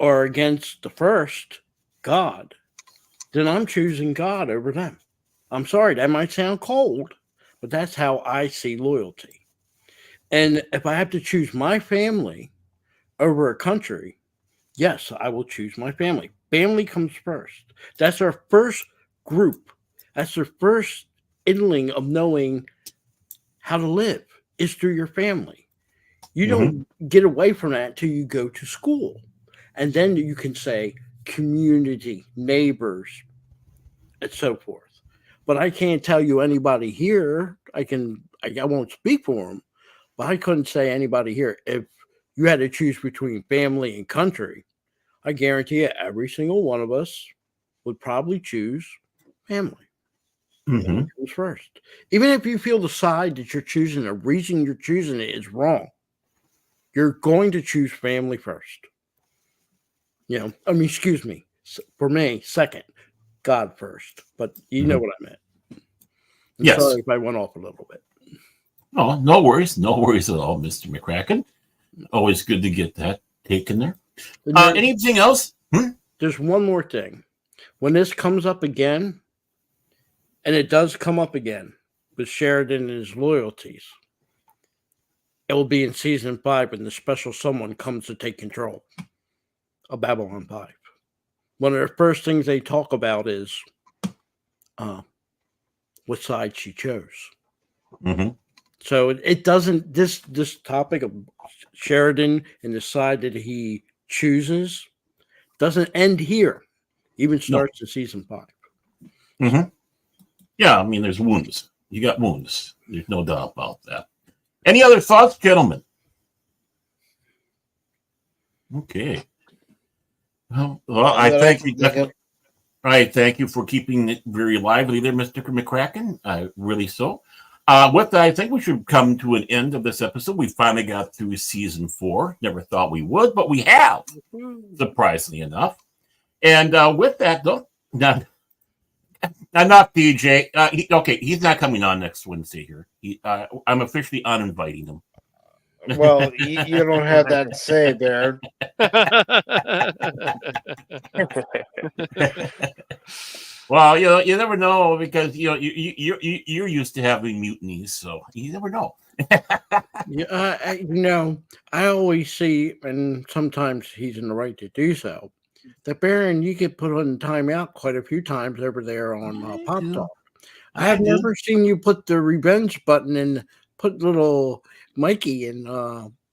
are against the first, God, then I'm choosing God over them. I'm sorry, that might sound cold, but that's how I see loyalty. And if I have to choose my family over a country, yes, I will choose my family. Family comes first. That's our first group. That's the first inkling of knowing how to live is through your family. You don't get away from that until you go to school. And then you can say community, neighbors, and so forth. But I can't tell you anybody here. I won't speak for them, but I couldn't say anybody here. If you had to choose between family and country, I guarantee you every single one of us would probably choose family. Family comes first. Even if you feel the side that you're choosing, the reason you're choosing it is wrong, you're going to choose family first. Excuse me. For me, second, God first. But you know what I meant. I'm sorry if I went off a little bit. Oh, no worries. No worries at all, Mr. McCracken. Always good to get that taken there. Anything else? There's one more thing. When this comes up again, and it does come up again with Sheridan and his loyalties, it will be in season 5 when the special someone comes to take control of Babylon 5. One of the first things they talk about is what side she chose. So it doesn't, this topic of Sheridan and the side that he chooses doesn't end here. Even starts in season 5. Yeah, I mean, there's wounds. You got wounds. There's no doubt about that. Any other thoughts, gentlemen? Okay. Well, I thank you. I thank you for keeping it very lively there, Mr. McCracken. Really so. With that, I think we should come to an end of this episode. We finally got through season 4. Never thought we would, but we have, surprisingly enough. And with that, though, not DJ. He's not coming on next Wednesday here. I'm officially uninviting him. Well, you don't have that to say, Baird. Well, you never know because you're used to having mutinies, so you never know. I always see, and sometimes he's in the right to do so, that Baron, you get put on timeout quite a few times over there on Pop Talk. I have never seen you put the revenge button and put little Mikey in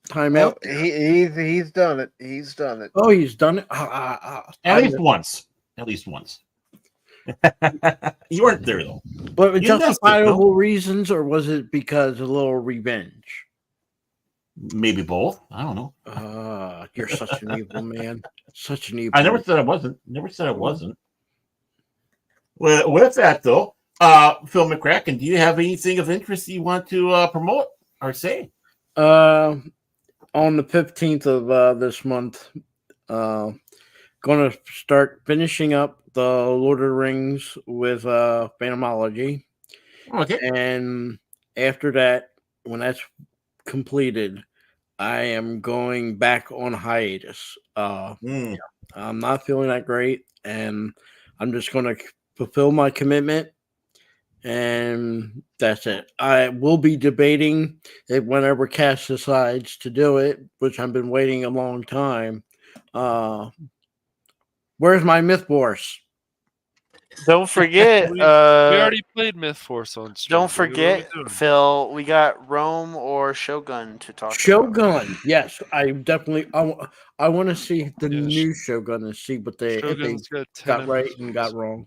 timeout. He's done it. He's done it. Oh, he's done it. At least once. You weren't there though. But with justifiable reasons, or was it because a little revenge? Maybe both. I don't know. You're such an evil man. Such an evil. I never said I wasn't. Well, with that though, Phil McCracken, do you have anything of interest you want to promote or say? On the 15th of this month, going to start finishing up the Lord of the Rings with Phantomology. Okay. And after that, when that's completed, I am going back on hiatus. I'm not feeling that great, and I'm just going to fulfill my commitment, and that's it. I will be debating it whenever Cass decides to do it, which I've been waiting a long time. Where's my Myth Force? Don't forget. we already played Myth Force on stream. Don't forget, Phil. We got Rome or Shogun to talk about. Shogun, yes, I definitely. I want to see the new Shogun and see what they got right and got wrong.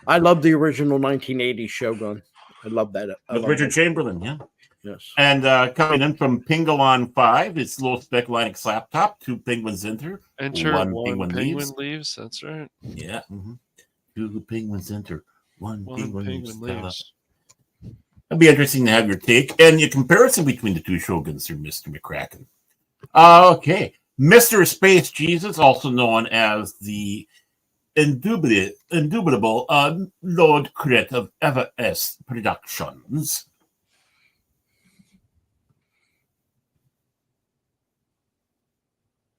I love the original 1980 Shogun. I love that. With Richard Chamberlain, yeah. Yes. And coming in from Pingalon 5, it's Low Spec Linux Laptop, 2 penguins enter, one penguin leaves. That's right. Yeah. 2 penguins enter, one penguin leaves. It'd be interesting to have your take and your comparison between the two Shoguns here, Mr. McCracken. Okay. Mr. Space Jesus, also known as the indubitable Lord Krit of Everest Productions.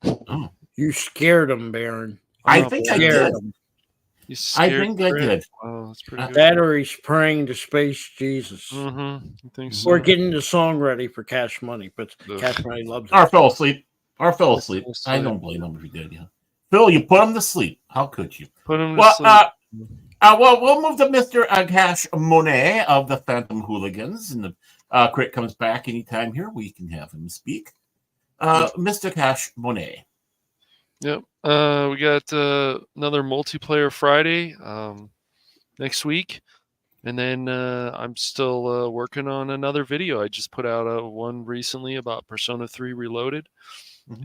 Oh. You scared him, Baron. I think I did. I think I did. Wow, that's pretty good. That or he's praying to Space Jesus. I think so. Or getting the song ready for Cash Money, but Cash Money loves it. Or fell asleep. I don't blame him if he did, yeah. Phil, you put him to sleep. How could you? Put him to sleep. Well, we'll move to Mr. Cash Monet of the Phantom Hooligans. And the Krit comes back anytime here. We can have him speak. Mr. Cash Monet. Yep. We got another multiplayer Friday next week. And then I'm still working on another video. I just put out one recently about Persona 3 Reloaded.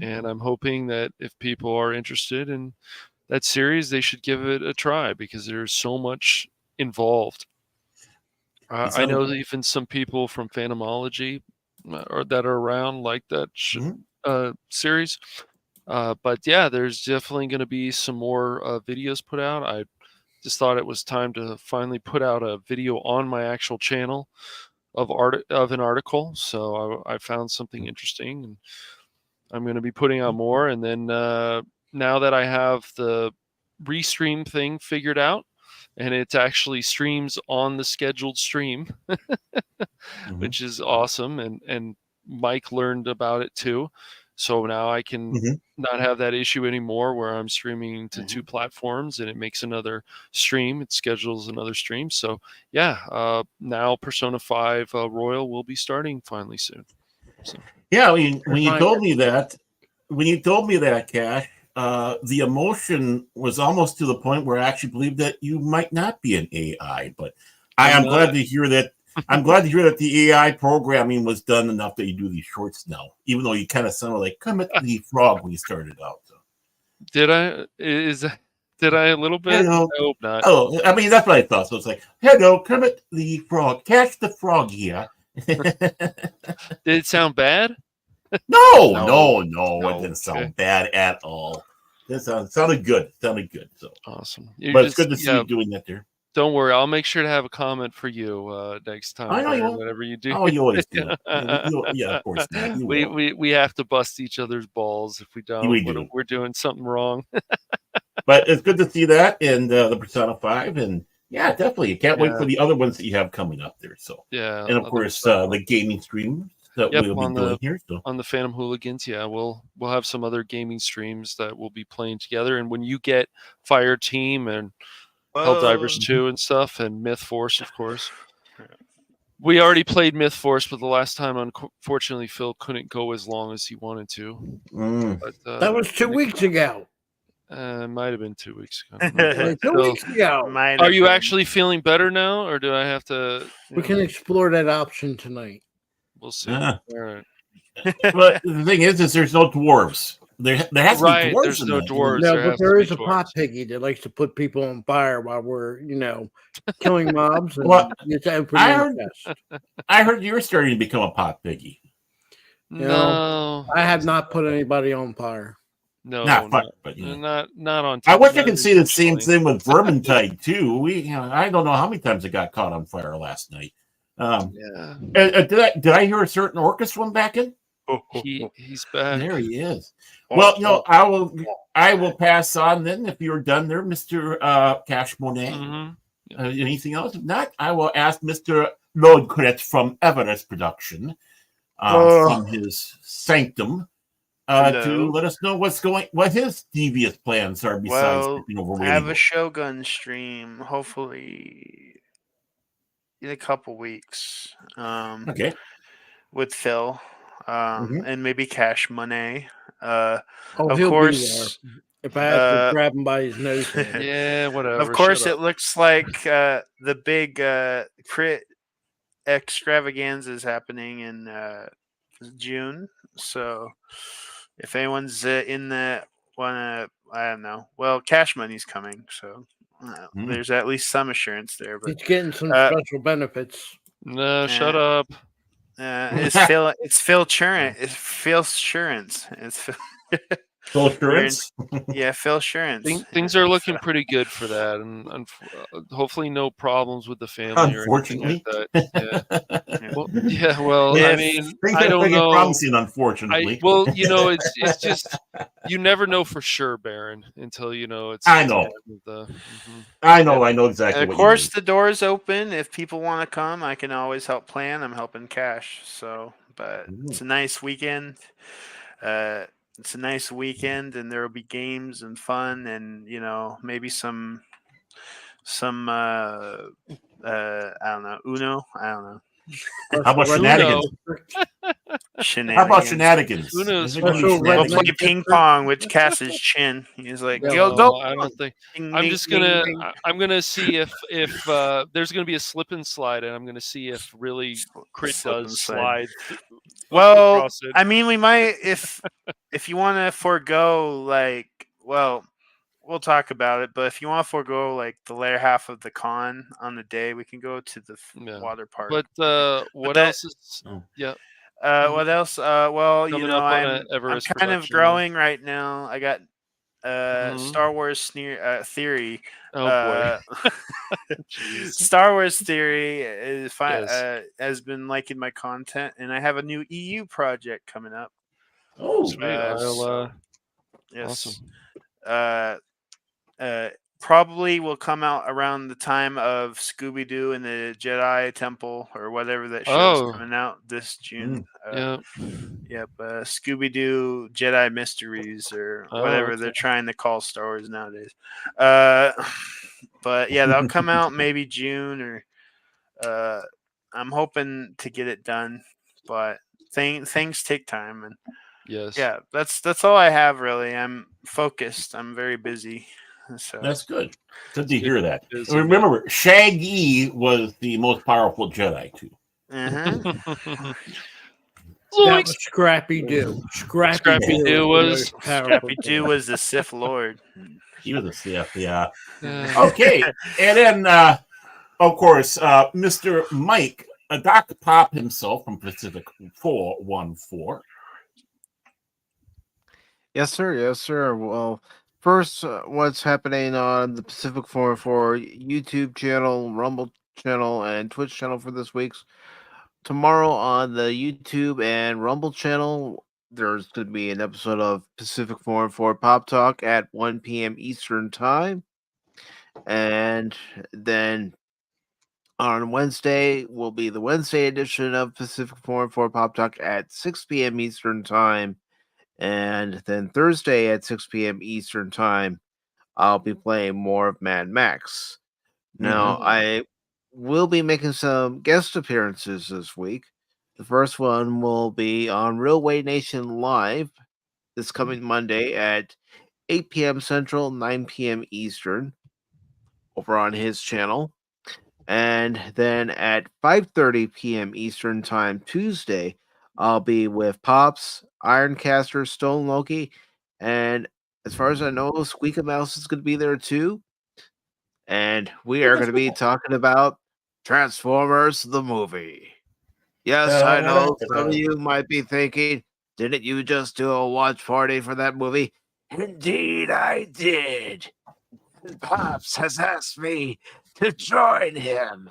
And I'm hoping that if people are interested in that series, they should give it a try because there's so much involved. I know that even some people from Phantomology or that are around like that series. But yeah, there's definitely going to be some more videos put out. I just thought it was time to finally put out a video on my actual channel of an article. So I found something interesting, and I'm going to be putting out more. And then now that I have the restream thing figured out, and it actually streams on the scheduled stream, which is awesome. And Mike learned about it too. So now I can not have that issue anymore where I'm streaming to 2 platforms and it makes another stream. It schedules another stream. So yeah, now Persona 5 Royal will be starting finally soon. So. Yeah, I mean, when you told me that, Cash, the emotion was almost to the point where I actually believed that you might not be an AI. But I'm glad to hear that. I'm glad to hear that the AI programming was done enough that you do these shorts now, even though you kind of sounded like Kermit the Frog when you started out. So. Did I? Did I a little bit? Hello. I hope not. Oh, I mean, that's what I thought. So it's like, hello, Kermit the Frog. Catch the frog here. Did it sound bad? No, it didn't sound bad at all. It sounded good. So awesome. It's good to see you doing that there. Don't worry, I'll make sure to have a comment for you next time. I know you will. Whatever you do. Oh, you always do. Yeah, of course not. We have to bust each other's balls if we don't. We're doing something wrong. But it's good to see that in the Persona 5, and yeah, definitely. Can't wait for the other ones that you have coming up there. So yeah, and of course the gaming stream that we'll be doing here. So. On the Phantom Hooligans, yeah, we'll have some other gaming streams that we'll be playing together. And when you get Fire Team and Helldivers 2 and stuff, and Myth Force, of course. We already played Myth Force, but the last time, unfortunately, Phil couldn't go as long as he wanted to. But, that was 2 weeks ago. It might have been 2 weeks ago. 2 weeks ago. Are you actually feeling better now, or do I have to? We can explore that option tonight. We'll see. All right. But the thing is there's no dwarves. There has to be dwarves. There's no dwarves. No, but there is a pot piggy that likes to put people on fire while we're, killing mobs. And I heard you were starting to become a pot piggy. No, I have not put anybody on fire. No, not on. I wish I could see the same thing with Vermintide too. I don't know how many times it got caught on fire last night. Did I hear a certain orchestra back in? He's back. There he is. Well, I will pass on then if you're done there, Mr. Cash Monet. Anything else? If not, I will ask Mr. Lord Krit from Everest Production from his sanctum to let us know what his devious plans are besides over I have a Shogun stream, hopefully in a couple weeks. Okay. With Phil. And maybe Cash Money. Of course, if I have to grab him by his nose. Yeah, whatever. Of course, it looks like the big Krit extravaganza is happening in June. So if anyone's in the wanna, I don't know. Well, Cash Money's coming, so there's at least some assurance there. But It's getting some special benefits. No, shut up. It's Phil Churance. It's Phil Churance. It's Phil. Full assurance. Yeah, Phil Churance. Things are looking pretty good for that, and hopefully no problems with the family. Unfortunately, or anything like that. Well, I mean, things I are don't looking know. promising, unfortunately. It's just you never know for sure, Baron, until it's. I know. I know exactly. And of course, the door's open. If people want to come, I can always help plan. I'm helping Cash, but it's a nice weekend. It's a nice weekend, and there will be games and fun, and maybe some I don't know, Uno. I don't know. How about shenanigans? How about shenanigans? Uno's we'll play ping pong with Cass's chin. He's like, go. I don't think. I'm gonna see if there's gonna be a slip and slide, and I'm gonna see if really Krit does slide. Well, I mean, we might if you want to forego we'll talk about it. But if you want to forego the later half of the con on the day, we can go to the water park. But what else is? Yeah. What else? Well, I'm kind of growing right now. I got Star Wars Theory. Oh boy. Star Wars Theory has been liking my content, and I have a new EU project coming up. Oh, sweet! Yes. Awesome. Probably will come out around the time of Scooby-Doo and the Jedi Temple or whatever that show's coming out this June. Scooby-Doo Jedi Mysteries or whatever they're trying to call Star Wars nowadays. But yeah, that'll come out maybe June or I'm hoping to get it done, but things take time and yeah, that's all I have really. I'm focused. I'm very busy. So that's good. Good to hear that. Remember, Shaggy was the most powerful Jedi too. That was Scrappy Doo. Scrappy Doo was the Sith Lord. He was a Sith, yeah. Okay, and then of course, Mr. Mike, Doc Pop himself from Pacific 414. Yes, sir. Yes, sir. Well, first, what's happening on the Pacific 414 YouTube channel, Rumble channel, and Twitch channel for this week's? Tomorrow on the YouTube and Rumble channel, there's going to be an episode of Pacific 414 Pop Talk at 1 p.m. Eastern Time. And then on Wednesday will be the Wednesday edition of Pacific 414 Pop Talk at 6 p.m. Eastern Time. And then Thursday at 6 p.m. Eastern Time, I'll be playing more of Mad Max. Now, I will be making some guest appearances this week. The first one will be on Railway Nation Live this coming Monday at 8 p.m. Central, 9 p.m. Eastern, over on his channel. And then at 5:30 p.m. Eastern Time Tuesday, I'll be with Pops, Ironcaster, Stone Loki, and as far as I know, Squeaky Mouse is going to be there too. And we are going to be talking about Transformers the movie. Yes, I know some of you might be thinking, didn't you just do a watch party for that movie? Indeed, I did. Pops has asked me to join him.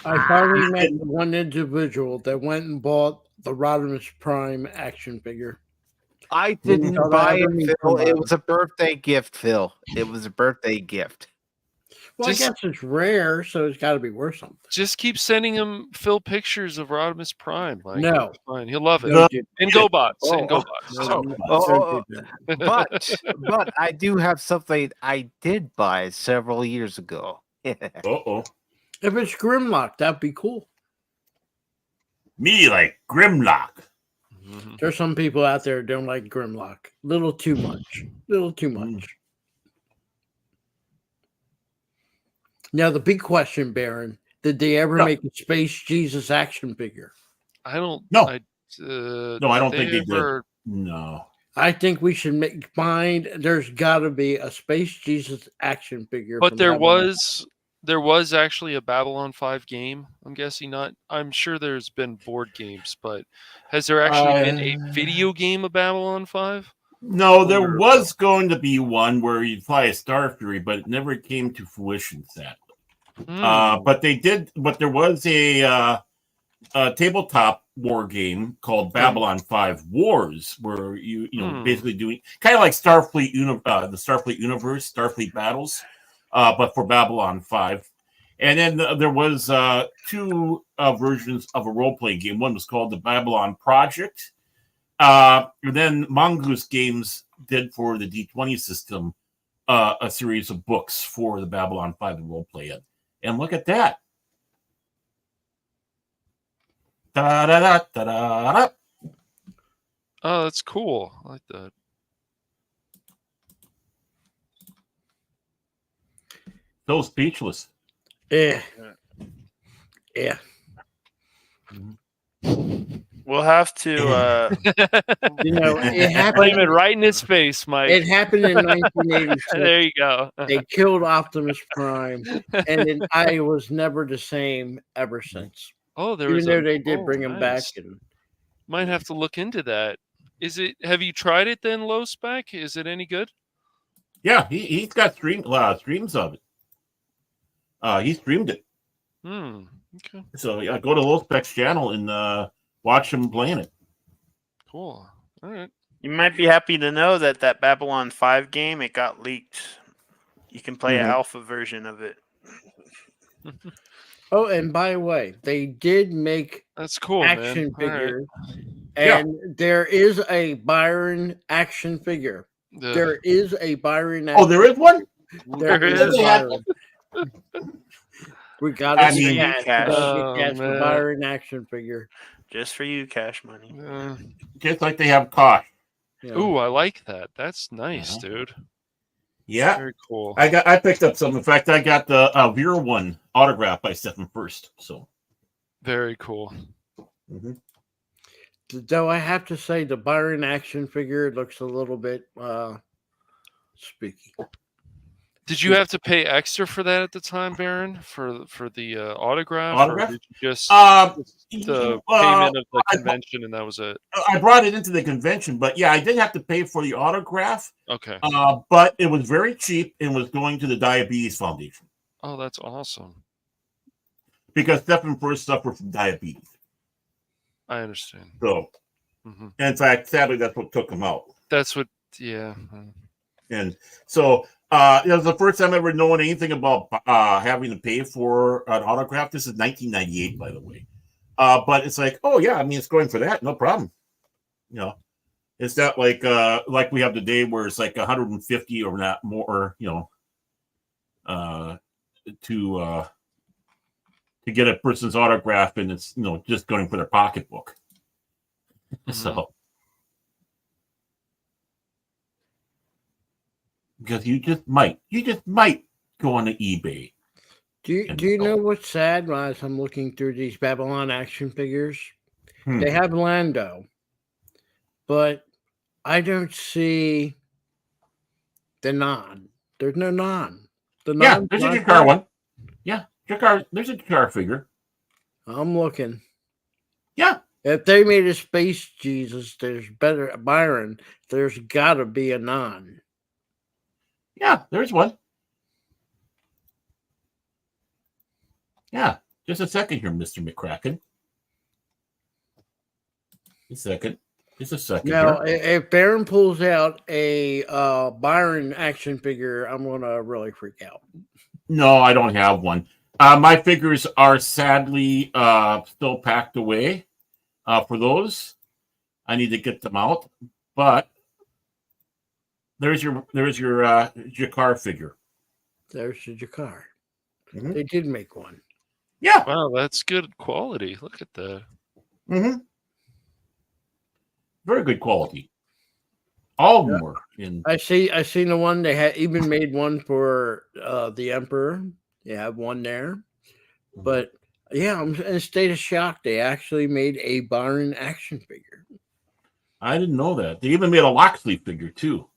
I finally met one individual that went and bought the Rodimus Prime action figure. I didn't buy it, Phil. It was a birthday gift, Phil. It was a birthday gift. Well, I guess it's rare, so it's got to be worth something. Just keep sending him Phil pictures of Rodimus Prime. No, fine, he'll love it. And GoBots, but I do have something I did buy several years ago. If it's Grimlock, that'd be cool. Me like Grimlock. There's some people out there who don't like Grimlock. Little too much. Now, the big question, Baron, Did they ever No. make a Space Jesus action figure? I don't. No. No, I don't think they did. No. I think we should find. There's got to be a Space Jesus action figure. But there was actually a Babylon 5 game. I'm guessing not. I'm sure there's been board games, but has there actually been a video game of Babylon 5? No, there was going to be one where you'd fly a Star Fury, but it never came to fruition, sadly. But they did. But there was a tabletop war game called Babylon 5 Wars, where you basically doing kind of like Starfleet, the Starfleet universe, Starfleet battles, but for Babylon 5. And then there was 2 versions of a role-playing game. One was called the Babylon Project. And then Mongoose Games did for the D20 system a series of books for the Babylon 5 role-play in. And look at that. Da-da-da-da-da-da. Oh, that's cool. I like that. So speechless. Yeah. We'll have to. It happened. Blame it right in his face, Mike. It happened in 1986. There you go. They killed Optimus Prime, and then I was never the same ever since. Oh, even though they did bring him back. And might have to look into that. Is it? Have you tried it then, low spec? Is it any good? Yeah, he's got streams of it. He streamed it. Okay. So yeah, go to Low Spec's channel and watch him playing it. Cool. All right. You might be happy to know that Babylon 5 game, it got leaked. You can play an alpha version of it. Oh, and by the way, they did make that's cool action man. figures, and there is a Byron action figure. Yeah. There is a Byron. Oh, there is one. There is Byron. We got to see Cash. The Byron action figure. Just for you, Cash Money. Just like they have Kosh. Yeah. Ooh, I like that. That's nice, dude. Yeah, very cool. I picked up some. In fact, I got the Veer one autographed by Stephen First. So very cool. Though I have to say, the Byron action figure looks a little bit spooky. Did you have to pay extra for that at the time, Baron, for the autograph? Autograph? Or did you just the payment of the convention, and that was it? I brought it into the convention, but yeah, I did have to pay for the autograph. Okay. But it was very cheap and was going to the Diabetes Foundation. Oh, that's awesome. Because Stephen First suffered from diabetes. I understand. So, in fact, sadly, that's what took him out. That's what, yeah. And so, it was the first time I ever known anything about having to pay for an autograph. This is 1998, by the way. But it's like, oh yeah, I mean, it's going for that, no problem. You know, it's not like we have today where it's like 150 or not more. You know, to get a person's autograph, and it's just going for their pocketbook. So. Because you just might go on to eBay. Do you know what's sad? As I'm looking through these Babylon action figures, they have Lando, but I don't see the Non. There's no Non. There's a Jakar one. Yeah, Jakar. There's a Jakar figure. I'm looking. Yeah. If they made a Space Jesus, there's better Byron. There's got to be a Non. Yeah, there's one. Yeah, just a second here, Mr. McCracken. Just a second. Now, here. if Baron pulls out a Byron action figure, I'm going to really freak out. No, I don't have one. My figures are sadly still packed away for those. I need to get them out, but there's your Jakar figure. There's the Jakar. They did make one. Yeah. Wow, that's good quality. Look at that. Very good quality. All of them were in. I seen the one they had even made one for the Emperor. They have one there. But yeah, I'm in a state of shock. They actually made a Byron action figure. I didn't know that. They even made a Loxley figure too.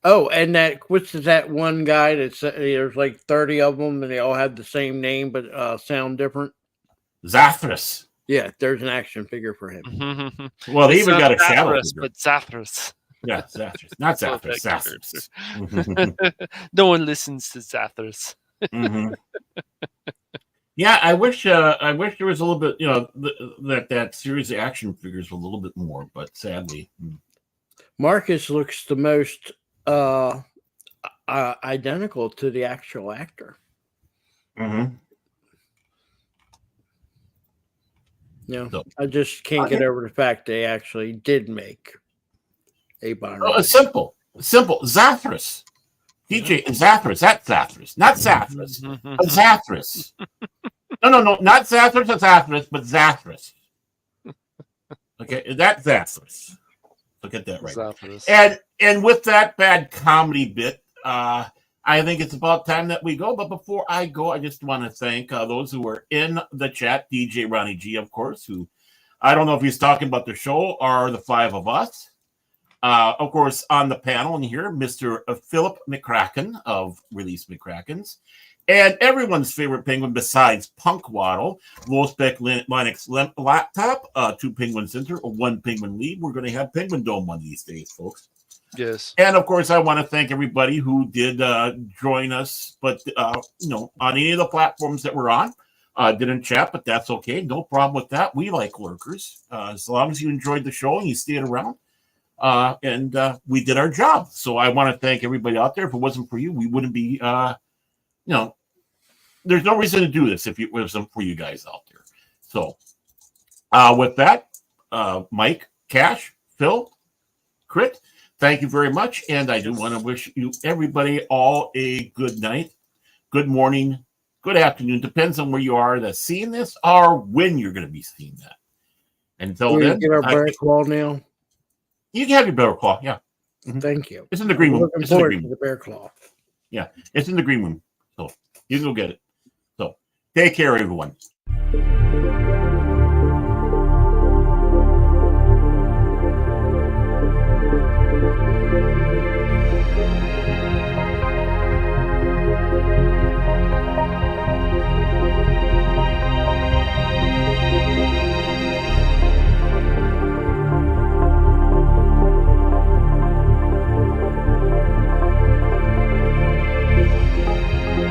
Oh, and what's that one guy that's there's like 30 of them and they all have the same name but sound different? Zathras. Yeah, there's an action figure for him. Well, they even got a shadow figure. But Zathras. Yeah, Zathras. Not Zathras. Zathras. No one listens to Zathras. Yeah, I wish there was a little bit, that series of action figures were a little bit more, but sadly. Marcus looks the most identical to the actual actor. So, I just can't get over the fact they actually did make a Byron. Simple. Zathras. DJ Zathras. That's Zathras. Not Zathras. But Zathras. No. Not Zathras or Zathras, but Zathras. Okay, that's Zathras. So get that right. Zathras. And with that bad comedy bit, I think it's about time that we go. But before I go, I just want to thank those who were in the chat. DJ Ronnie G, of course, who I don't know if he's talking about the show or the five of us. Of course, on the panel in here, Mr. Philip McCracken of Release McCrackens, and everyone's favorite penguin besides Punk Waddle, low spec Linux laptop, 2 penguin center, 1 penguin lead. We're going to have Penguin Dome one of these days, folks. Yes. And of course, I want to thank everybody who did join us, but on any of the platforms that we're on, didn't chat, but that's okay. No problem with that. We like lurkers, as long as you enjoyed the show and you stayed around. And we did our job. So I want to thank everybody out there. If it wasn't for you, we wouldn't be, there's no reason to do this if it wasn't for you guys out there. So with that, Mike, Cash, Phil, Krit, thank you very much. And I do want to wish you, everybody, all a good night, good morning, good afternoon. Depends on where you are that's seeing this or when you're going to be seeing that. Until then, get our bear claw now. You can have your bear claw, yeah. Thank you. It's in the green room. Looking forward to the bear claw. Yeah, it's in the green room. So you can go get it. So take care, everyone.